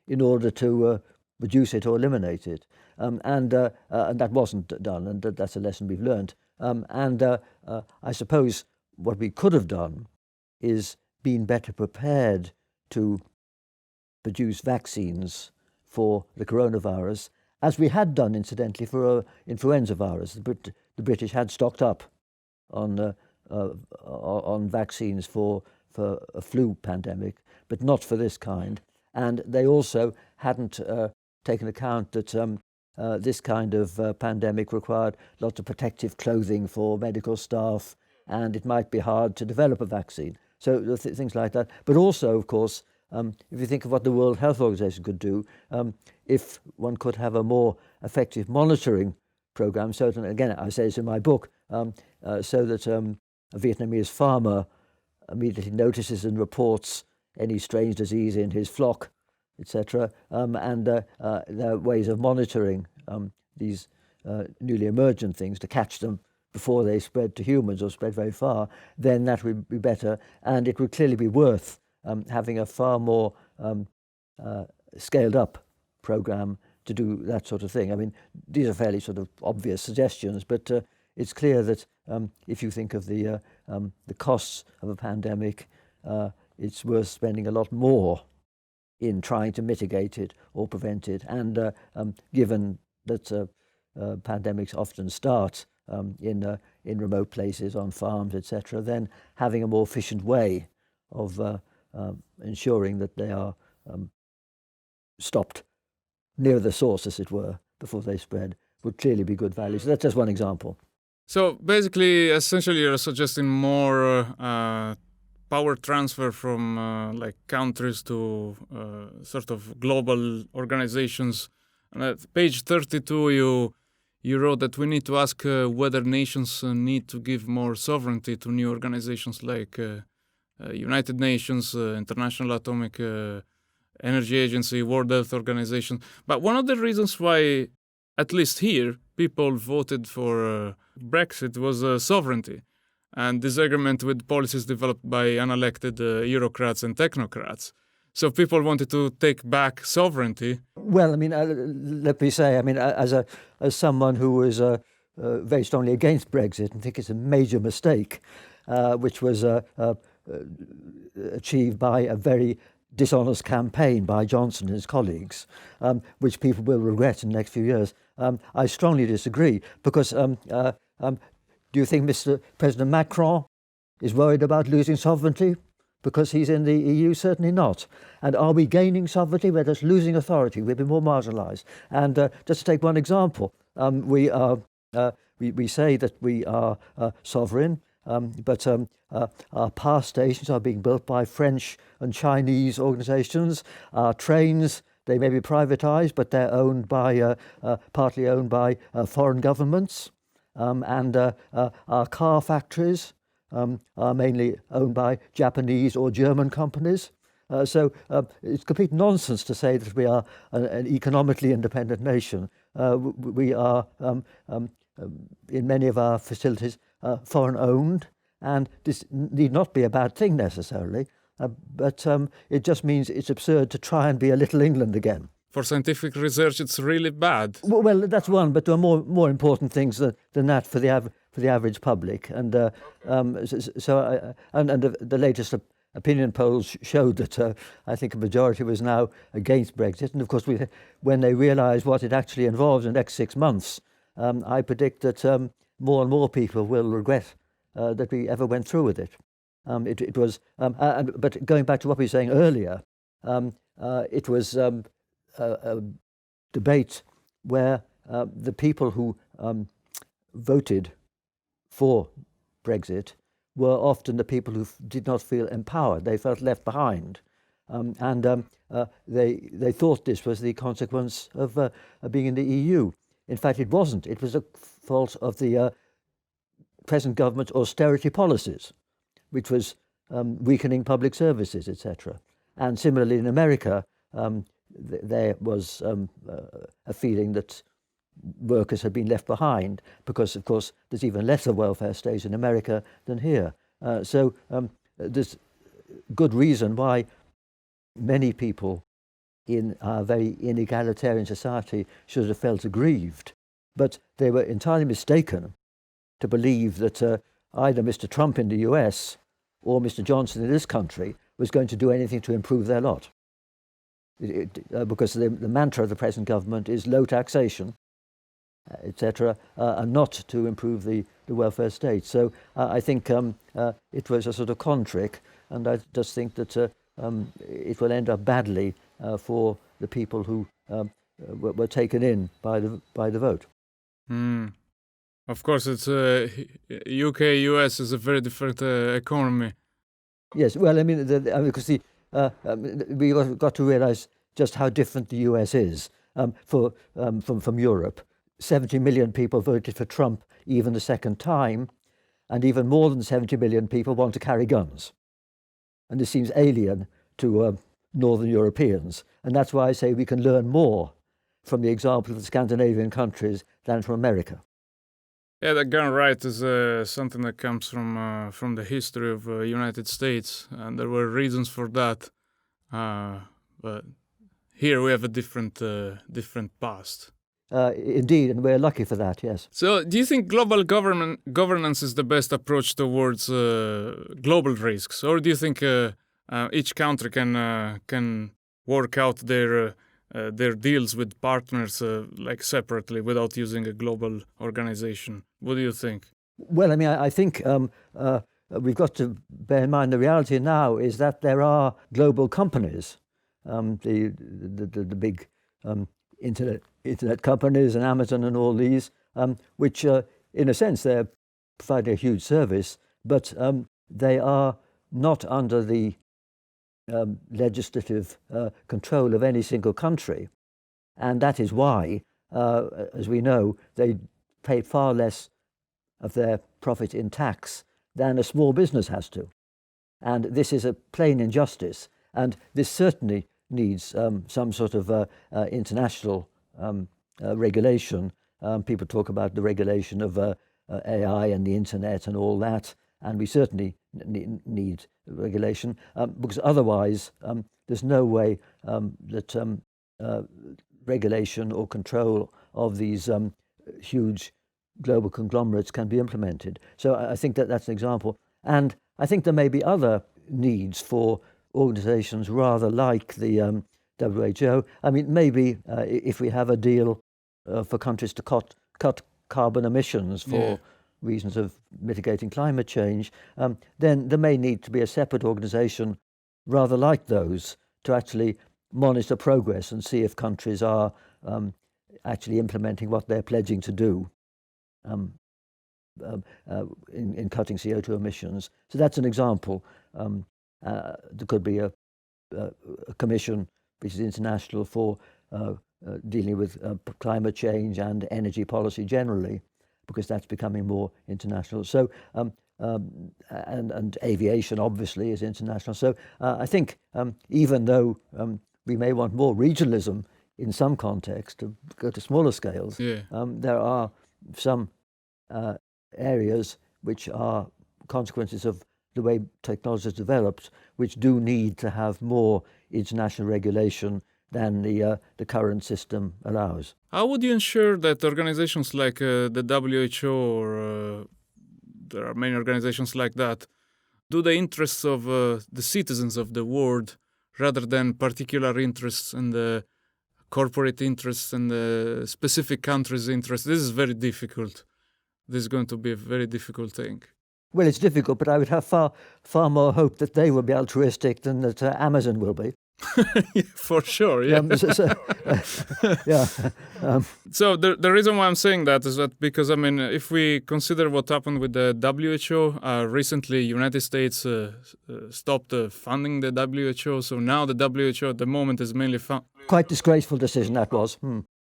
[SPEAKER 2] in order to reduce it or eliminate it. And that wasn't done, and that's a lesson we've learned. I suppose what we could have done is been better prepared to produce vaccines for the coronavirus, as we had done, incidentally, for influenza virus. The British had stocked up on vaccines for a flu pandemic, but not for this kind. And they also hadn't taken account that this kind of pandemic required lots of protective clothing for medical staff, and it might be hard to develop a vaccine. So things like that. But also, of course, if you think of what the World Health Organization could do, if one could have a more effective monitoring program, so that, again, I say this in my book, so that a Vietnamese farmer immediately notices and reports any strange disease in his flock, etc. And there are ways of monitoring these newly emergent things to catch them before they spread to humans or spread very far, then that would be better. And it would clearly be worth having a far more scaled up program to do that sort of thing. I mean, these are fairly sort of obvious suggestions, but it's clear that if you think of the costs of a pandemic, it's worth spending a lot more in trying to mitigate it or prevent it. And given that pandemics often start in remote places, on farms, etc., then having a more efficient way of ensuring that they are stopped near the source, as it were, before they spread, would clearly be good value. So that's just one example.
[SPEAKER 1] So basically, essentially, you're suggesting more power transfer from like countries to sort of global organizations And at page 32, you wrote that we need to ask whether nations need to give more sovereignty to new organizations like United Nations, International Atomic Energy Agency, World Health Organization. But one of the reasons why, at least here, people voted for Brexit was sovereignty and disagreement with policies developed by unelected bureaucrats and technocrats. So people wanted to take back sovereignty.
[SPEAKER 2] Well, I mean, let me say, I mean, as someone who was very strongly against Brexit and think it's a major mistake, which was achieved by a very dishonest campaign by Johnson and his colleagues, which people will regret in the next few years. I strongly disagree because do you think Mr. President Macron is worried about losing sovereignty because he's in the EU? Certainly not. And are we gaining sovereignty? We're just losing authority. We've been more marginalised. And just to take one example, we say that we are sovereign, but our power stations are being built by French and Chinese organisations. Our trains, they may be privatised, but they're owned by partly owned by foreign governments. And our car factories are mainly owned by Japanese or German companies. So it's complete nonsense to say that we are an economically independent nation. We are, in many of our facilities, foreign owned, and this need not be a bad thing necessarily, but it just means it's absurd to try and be a little England again.
[SPEAKER 1] For scientific research, it's really bad.
[SPEAKER 2] Well, that's one, but there are more important things than that for the average public. And the latest opinion polls showed that I think a majority was now against Brexit. And of course, when they realise what it actually involves in the next 6 months, I predict that more and more people will regret that we ever went through with it. It was, but going back to what we were saying earlier, it was a debate where the people who voted for Brexit were often the people who did not feel empowered. They felt left behind. And they thought this was the consequence of being in the EU. In fact, it wasn't. It was a fault of the present government's austerity policies, which was weakening public services, etc. And similarly in America, there was a feeling that workers had been left behind because, of course, there's even lesser welfare states in America than here. So there's good reason why many people in our very inegalitarian society should have felt aggrieved. But they were entirely mistaken to believe that either Mr. Trump in the US or Mr. Johnson in this country was going to do anything to improve their lot. Because the mantra of the present government is low taxation, etc., and not to improve the welfare state. So I think it was a sort of con trick, and I just think that it will end up badly for the people who were taken in by the vote.
[SPEAKER 1] Of course, it's UK, US is a very different economy.
[SPEAKER 2] Yes, well, I mean, because we got to realise just how different the US is from Europe. 70 million people voted for Trump even the second time, and even more than 70 million people want to carry guns. And this seems alien to Northern Europeans. And that's why I say we can learn more from the example of the Scandinavian countries than from America.
[SPEAKER 1] Yeah, the gun right is something that comes from the history of United States, and there were reasons for that. But here we have a different past.
[SPEAKER 2] Indeed, and we're lucky for that, yes.
[SPEAKER 1] So do you think global governance is the best approach towards global risks? Or do you think each country can work out their deals with partners like separately without using a global organization? What do you think?
[SPEAKER 2] Well, I mean, I think we've got to bear in mind the reality now is that there are global companies, the big internet companies and Amazon and all these, which in a sense they're providing a huge service, but they are not under the legislative control of any single country. And that is why, as we know, they pay far less of their profit in tax than a small business has to. And this is a plain injustice. And this certainly needs some sort of international regulation. People talk about the regulation of AI and the internet and all that, and we certainly need regulation because otherwise there's no way that regulation or control of these huge global conglomerates can be implemented. So I think that that's an example. And I think there may be other needs for organizations rather like the WHO. I mean, maybe if we have a deal for countries to cut carbon emissions for reasons of mitigating climate change, then there may need to be a separate organization rather like those to actually monitor progress and see if countries are actually implementing what they're pledging to do in cutting CO2 emissions. So that's an example. There could be a commission which is international for dealing with climate change and energy policy generally, because that's becoming more international. So, and aviation obviously is international. So I think even though we may want more regionalism in some context to go to smaller scales, there are some areas which are consequences of the way technology has developed, which do need to have more international regulation than the current system allows.
[SPEAKER 1] How would you ensure that organizations like the WHO or there are many organizations like that do the interests of the citizens of the world rather than particular interests and the corporate interests and the specific countries' interests? This is very difficult. This is going to be a very difficult thing.
[SPEAKER 2] Well, it's difficult, but I would have far more hope that they will be altruistic than that Amazon will be.
[SPEAKER 1] For sure, yeah. So the reason why I'm saying that is that because, I mean, if we consider what happened with the WHO, recently United States stopped funding the WHO, so now the WHO at the moment is mainly
[SPEAKER 2] quite disgraceful decision that was.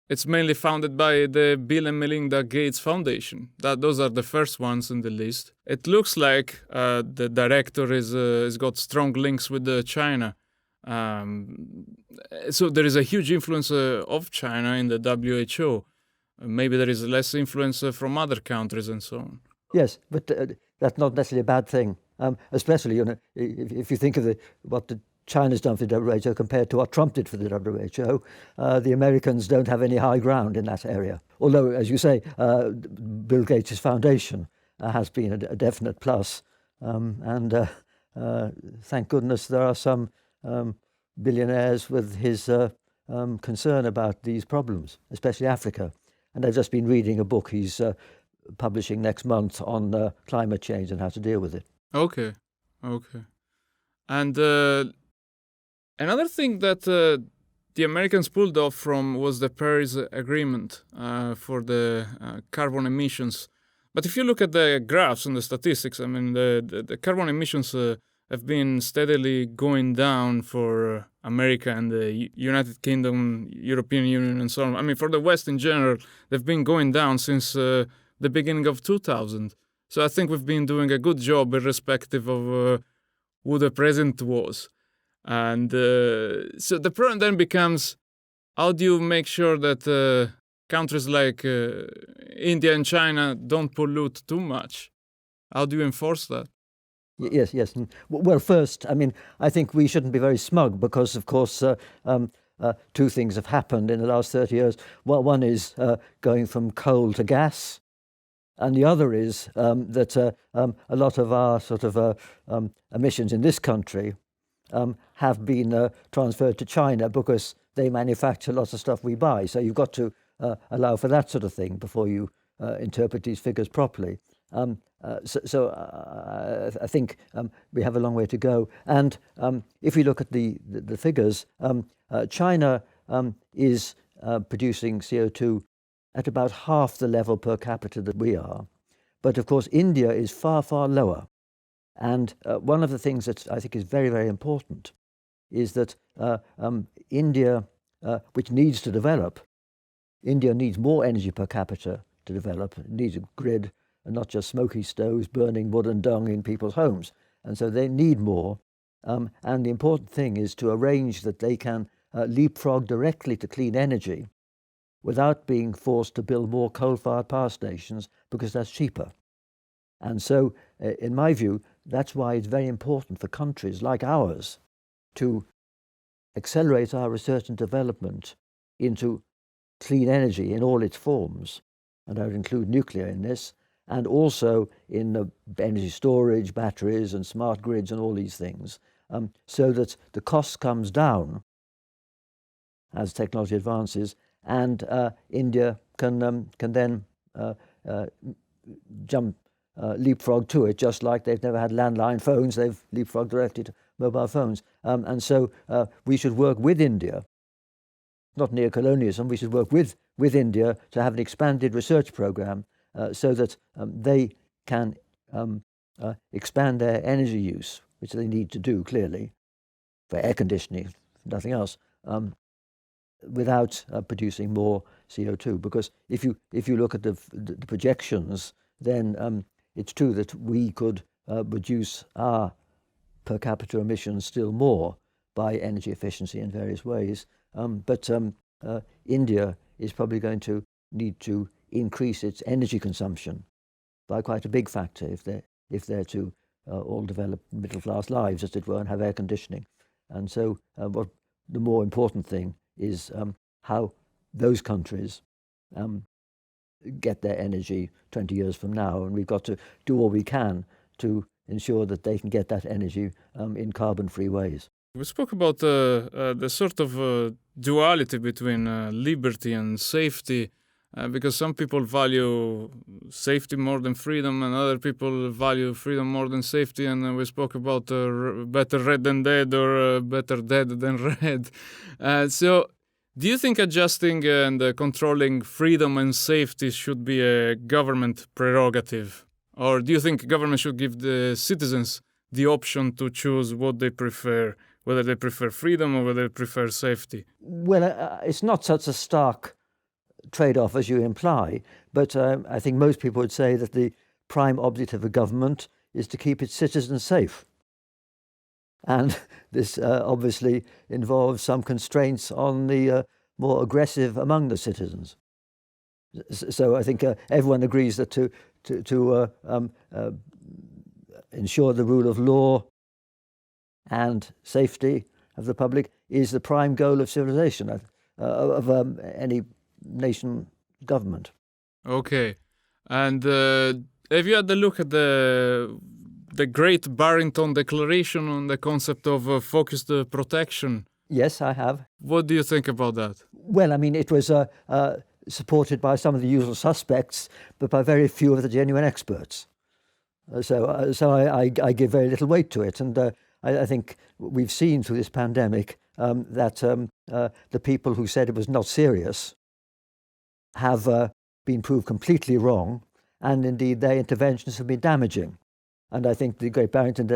[SPEAKER 1] It's mainly founded by the Bill and Melinda Gates Foundation. Those are the first ones in the list. It looks like the director is got strong links with China. So there is a huge influence of China in the WHO. Maybe there is less influence from other countries and so on.
[SPEAKER 2] Yes, but that's not necessarily a bad thing. Especially, if you think of what China's done for the WHO compared to what Trump did for the WHO, the Americans don't have any high ground in that area. Although, as you say, Bill Gates' foundation has been a definite plus. And thank goodness there are some billionaires with his concern about these problems, especially Africa. And I've just been reading a book he's publishing next month on climate change and how to deal with it.
[SPEAKER 1] Okay. And another thing that the Americans pulled off from was the Paris Agreement for the carbon emissions. But if you look at the graphs and the statistics, I mean, the carbon emissions have been steadily going down for America and the United Kingdom, European Union, and so on. I mean, for the West in general, they've been going down since the beginning of 2000. So I think we've been doing a good job irrespective of who the president was. And so the problem then becomes, how do you make sure that countries like India and China don't pollute too much? How do you enforce that?
[SPEAKER 2] Yes. Well, first, I mean, I think we shouldn't be very smug because, of course, two things have happened in the last 30 years. Well, one is going from coal to gas, and the other is that a lot of our sort of emissions in this country have been transferred to China because they manufacture lots of stuff we buy. So you've got to allow for that sort of thing before you interpret these figures properly. So I think we have a long way to go. And if we look at the figures, China is producing CO2 at about half the level per capita that we are. But of course, India is far, far lower. And one of the things that I think is very, very important is that India which needs to develop. India needs more energy per capita to develop. It needs a grid and not just smoky stoves burning wood and dung in people's homes. And so they need more. And the important thing is to arrange that they can leapfrog directly to clean energy without being forced to build more coal-fired power stations, because that's cheaper. And so, in my view, that's why it's very important for countries like ours to accelerate our research and development into clean energy in all its forms, and I would include nuclear in this, and also in energy storage, batteries and smart grids and all these things, so that the cost comes down as technology advances, and India can then leapfrog to it, just like they've never had landline phones, they've leapfrogged directly to mobile phones. And so we should work with India, not neo-colonialism, we should work with India to have an expanded research program so that they can expand their energy use, which they need to do clearly for air conditioning, nothing else, without producing more CO2. Because if you look at the projections, then it's true that we could reduce our per capita emissions still more by energy efficiency in various ways. But India is probably going to need to increase its energy consumption by quite a big factor if they're to all develop middle-class lives, as it were, and have air conditioning. And so what the more important thing is how those countries get their energy 20 years from now, and we've got to do all we can to ensure that they can get that energy in carbon-free ways.
[SPEAKER 1] We spoke about the sort of duality between liberty and safety, because some people value safety more than freedom, and other people value freedom more than safety. And we spoke about better red than dead, or better dead than red. So do you think adjusting and controlling freedom and safety should be a government prerogative? Or do you think government should give the citizens the option to choose what they prefer, whether they prefer freedom or whether they prefer safety?
[SPEAKER 2] Well, it's not such a stark trade-off as you imply, but I think most people would say that the prime object of a government is to keep its citizens safe. And this obviously involves some constraints on the more aggressive among the citizens. So I think everyone agrees that to ensure the rule of law and safety of the public is the prime goal of civilization, of any nation government.
[SPEAKER 1] Okay. And have you had a look at the Great Barrington Declaration on the concept of focused protection?
[SPEAKER 2] Yes, I have.
[SPEAKER 1] What do you think about that?
[SPEAKER 2] Well, I mean, it was supported by some of the usual suspects, but by very few of the genuine experts. So I give very little weight to it. And I think we've seen through this pandemic that the people who said it was not serious have been proved completely wrong, and indeed their interventions have been damaging. And I think the Great Barrington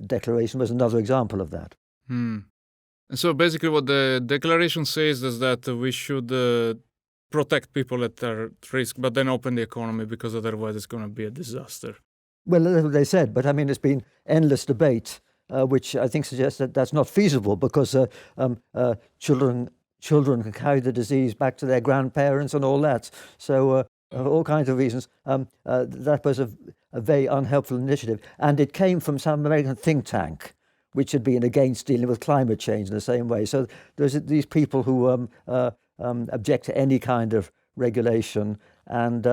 [SPEAKER 2] Declaration was another example of that.
[SPEAKER 1] And so basically what the declaration says is that we should protect people at their risk, but then open the economy, because otherwise it's going to be a disaster.
[SPEAKER 2] Well, that's what they said, but I mean, there's been endless debate, which I think suggests that that's not feasible, because children can carry the disease back to their grandparents and all that. So all kinds of reasons. That was a very unhelpful initiative. And it came from some American think tank, which had been against dealing with climate change in the same way. So there's these people who object to any kind of regulation. And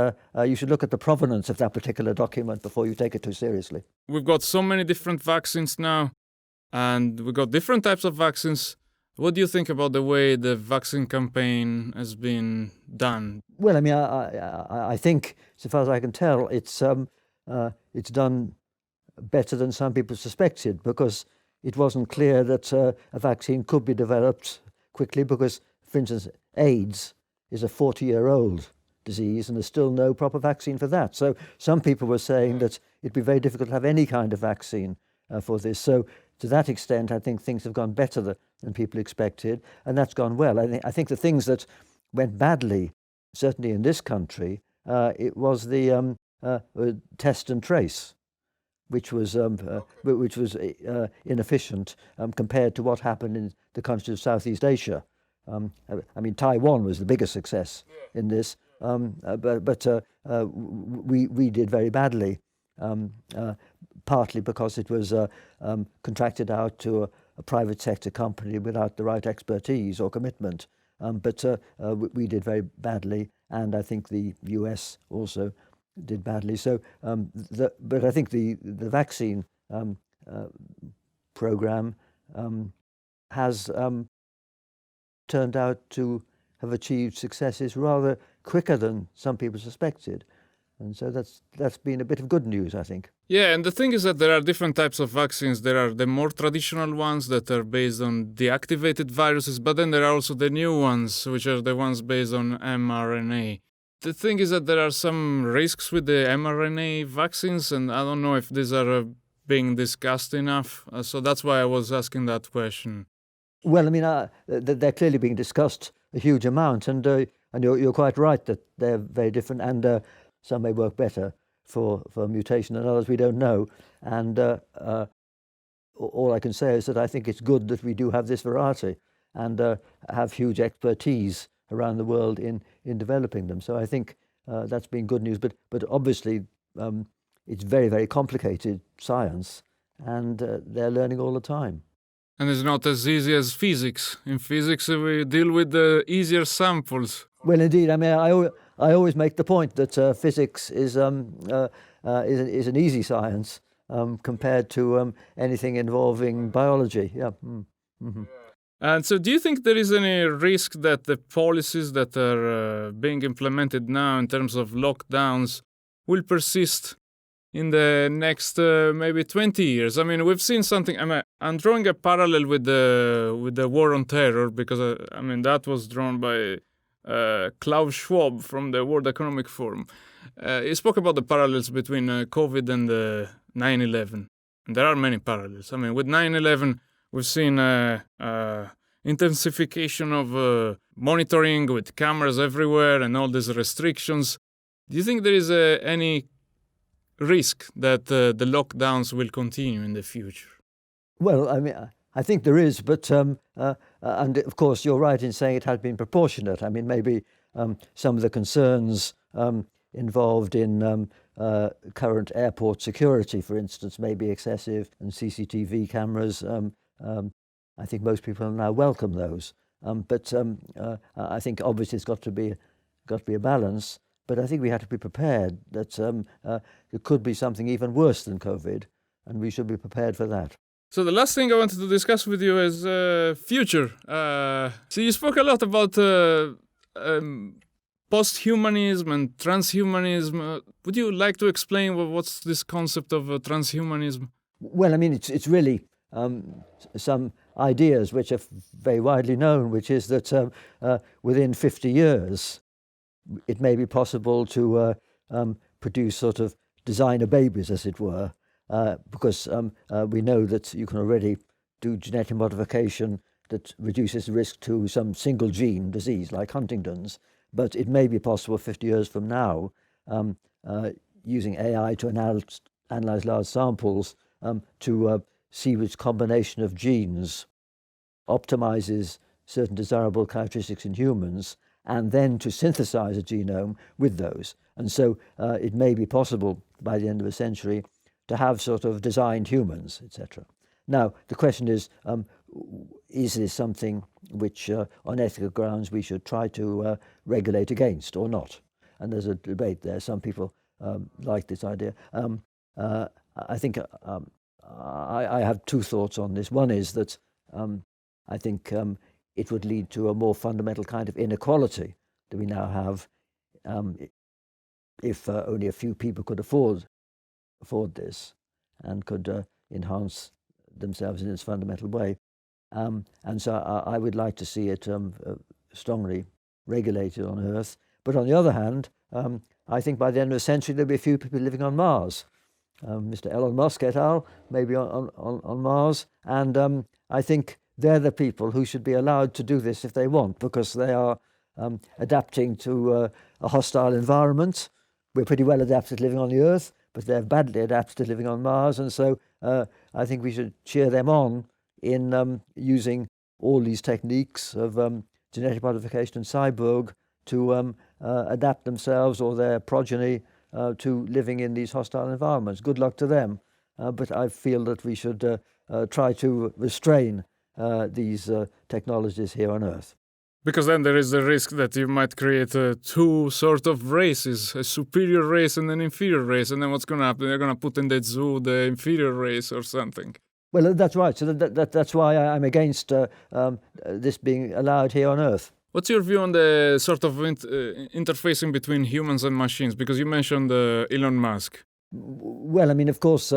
[SPEAKER 2] you should look at the provenance of that particular document before you take it too seriously.
[SPEAKER 1] We've got so many different vaccines now, and we've got different types of vaccines. What do you think about the way the vaccine campaign has been done?
[SPEAKER 2] Well, I mean, I think, so far as I can tell, it's done better than some people suspected, because it wasn't clear that a vaccine could be developed quickly, because, for instance, AIDS is a 40-year-old disease, and there's still no proper vaccine for that. So some people were saying that it'd be very difficult to have any kind of vaccine for this. So to that extent, I think things have gone better than people expected, and that's gone well. I think the things that went badly, certainly in this country, it was the test and trace, which was inefficient compared to what happened in the countries of Southeast Asia. I mean, Taiwan was the biggest success in this, but we did very badly, partly because it was contracted out to a private sector company without the right expertise or commitment. But we did very badly, and I think the US also did badly. So, but I think the vaccine program has turned out to have achieved successes rather quicker than some people suspected. And so that's been a bit of good news, I think.
[SPEAKER 1] Yeah, and the thing is that there are different types of vaccines. There are the more traditional ones that are based on deactivated viruses, but then there are also the new ones, which are the ones based on mRNA. The thing is that there are some risks with the mRNA vaccines, and I don't know if these are being discussed enough. So that's why I was asking that question.
[SPEAKER 2] Well, I mean, they're clearly being discussed a huge amount, and you're quite right that they're very different, and some may work better for mutation than others. We don't know, and all I can say is that I think it's good that we do have this variety and have huge expertise around the world in developing them. So I think that's been good news. But obviously, it's very, very complicated science, and they're learning all the time.
[SPEAKER 1] And it's not as easy as physics. In physics, we deal with the easier samples.
[SPEAKER 2] Well, indeed. I mean, I always make the point that physics is an easy science compared to anything involving biology. Yeah. Mm-hmm.
[SPEAKER 1] And so do you think there is any risk that the policies that are being implemented now in terms of lockdowns will persist in the next maybe 20 years? I mean, we've seen something. I'm drawing a parallel with the war on terror because that was drawn by Klaus Schwab from the World Economic Forum. He spoke about the parallels between COVID and 9/11. And there are many parallels. I mean, with 9/11, we've seen intensification of monitoring with cameras everywhere and all these restrictions. Do you think there is any risk that the lockdowns will continue in the future?
[SPEAKER 2] Well, I mean, I think there is, but and of course you're right in saying it has been proportionate. I mean, maybe some of the concerns involved in current airport security, for instance, may be excessive, and CCTV cameras. I think most people now welcome those, but I think obviously it's got to be a balance. But I think we have to be prepared that there could be something even worse than COVID, and we should be prepared for that.
[SPEAKER 1] So the last thing I wanted to discuss with you is future. So you spoke a lot about post-humanism and transhumanism. Would you like to explain what's this concept of transhumanism?
[SPEAKER 2] Well, I mean, it's really some ideas which are very widely known, which is that within 50 years, it may be possible to produce sort of designer babies, as it were, because we know that you can already do genetic modification that reduces the risk to some single gene disease like Huntington's. But it may be possible 50 years from now, using AI to analyze large samples, to see which combination of genes optimizes certain desirable characteristics in humans, and then to synthesize a genome with those. And so it may be possible by the end of a century to have sort of designed humans, etc. Now, the question is this something which on ethical grounds we should try to regulate against or not? And there's a debate there. Some people like this idea. I think I have two thoughts on this. One is that I think it would lead to a more fundamental kind of inequality that we now have if only a few people could afford this and could enhance themselves in its fundamental way. And so I would like to see it strongly regulated on Earth. But on the other hand, I think by the end of the century there'll be a few people living on Mars. Mr. Elon Musk et al., maybe on Mars. And I think they're the people who should be allowed to do this if they want, because they are adapting to a hostile environment. We're pretty well adapted to living on the Earth, but they're badly adapted to living on Mars. And so I think we should cheer them on in using all these techniques of genetic modification and cyborg to adapt themselves or their progeny to living in these hostile environments. Good luck to them. But I feel that we should try to restrain these technologies here on Earth.
[SPEAKER 1] Because then there is the risk that you might create two sort of races, a superior race and an inferior race. And then what's going to happen? They're going to put in the zoo the inferior race or something.
[SPEAKER 2] Well, that's right. So that's why I'm against this being allowed here on Earth.
[SPEAKER 1] What's your view on the sort of interfacing between humans and machines? Because you mentioned Elon Musk.
[SPEAKER 2] Well, I mean, of course,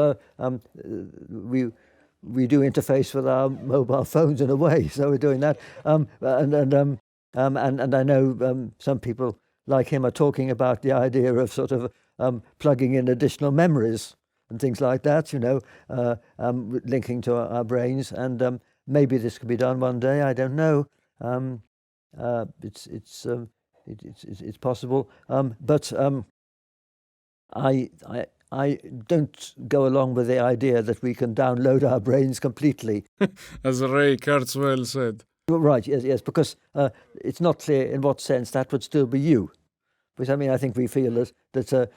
[SPEAKER 2] we do interface with our mobile phones in a way, so we're doing that. And I know some people like him are talking about the idea of sort of plugging in additional memories and things like that, linking to our brains. And maybe this could be done one day. I don't know. It's possible. But I don't go along with the idea that we can download our brains completely.
[SPEAKER 1] As Ray Kurzweil said.
[SPEAKER 2] Right, yes, because it's not clear in what sense that would still be you. Because, I mean, I think we feel that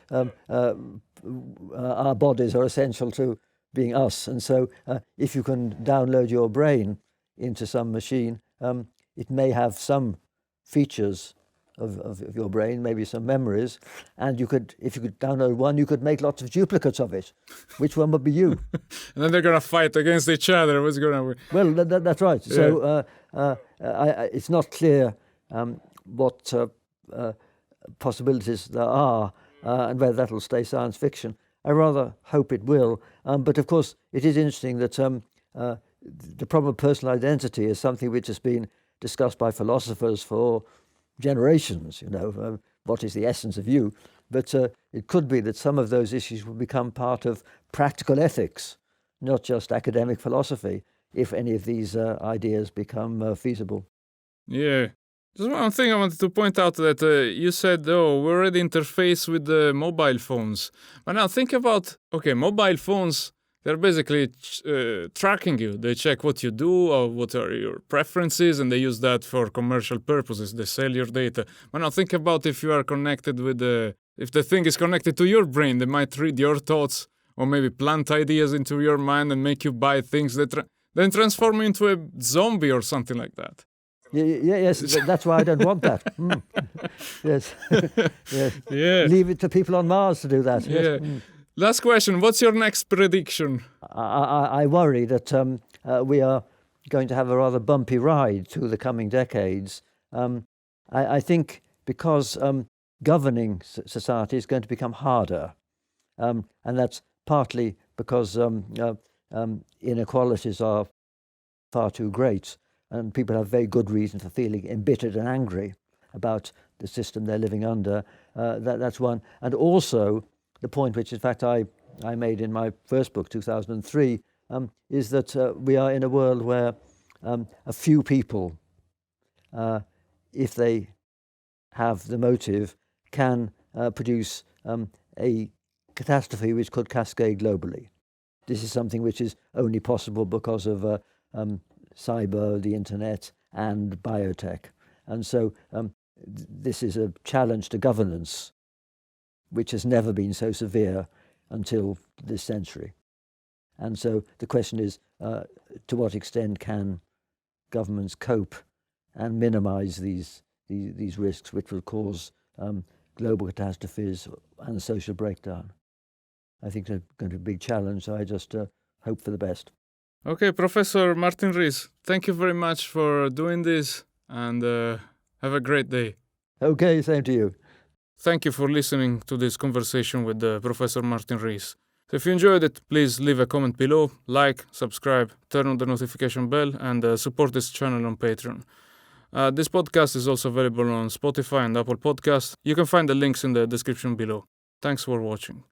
[SPEAKER 2] our bodies are essential to being us. And so if you can download your brain into some machine, it may have some features of your brain, maybe some memories, and if you could download one, you could make lots of duplicates of it. Which one would be you?
[SPEAKER 1] And then they're going to fight against each other. What's going to?
[SPEAKER 2] Well, that's right.
[SPEAKER 1] Yeah.
[SPEAKER 2] So it's not clear what possibilities there are, and whether that will stay science fiction. I rather hope it will. But of course, it is interesting that the problem of personal identity is something which has been discussed by philosophers for generations. What is the essence of you? But it could be that some of those issues will become part of practical ethics, not just academic philosophy, if any of these ideas become feasible.
[SPEAKER 1] Yeah. Just one thing I wanted to point out that you said, we already interface with the mobile phones. But now think about, mobile phones, they're basically tracking you. They check what you do or what are your preferences, and they use that for commercial purposes. They sell your data. But now think about if you are connected with if the thing is connected to your brain, they might read your thoughts or maybe plant ideas into your mind and make you buy things that then transform you into a zombie or something like that.
[SPEAKER 2] Yes, that's why I don't want that. Yes. Yes.
[SPEAKER 1] Yeah.
[SPEAKER 2] Leave it to people on Mars to do that. Yes.
[SPEAKER 1] Yeah. Last question. What's your next prediction?
[SPEAKER 2] I worry that we are going to have a rather bumpy ride through the coming decades. I think because governing society is going to become harder. And that's partly because inequalities are far too great. And people have very good reason for feeling embittered and angry about the system they're living under. That's one. And also, the point which, in fact, I made in my first book, 2003, is that we are in a world where a few people, if they have the motive, can produce a catastrophe which could cascade globally. This is something which is only possible because of cyber, the internet, and biotech. And so this is a challenge to governance which has never been so severe until this century. And so the question is, to what extent can governments cope and minimize these risks which will cause global catastrophes and social breakdown? I think it's going to be a big challenge, so I just hope for the best.
[SPEAKER 1] Okay, Professor Martin Rees, thank you very much for doing this, and have a great day.
[SPEAKER 2] Okay, same to you.
[SPEAKER 1] Thank you for listening to this conversation with Professor Martin Rees. So if you enjoyed it, please leave a comment below, like, subscribe, turn on the notification bell, and support this channel on Patreon. This podcast is also available on Spotify and Apple Podcasts. You can find the links in the description below. Thanks for watching.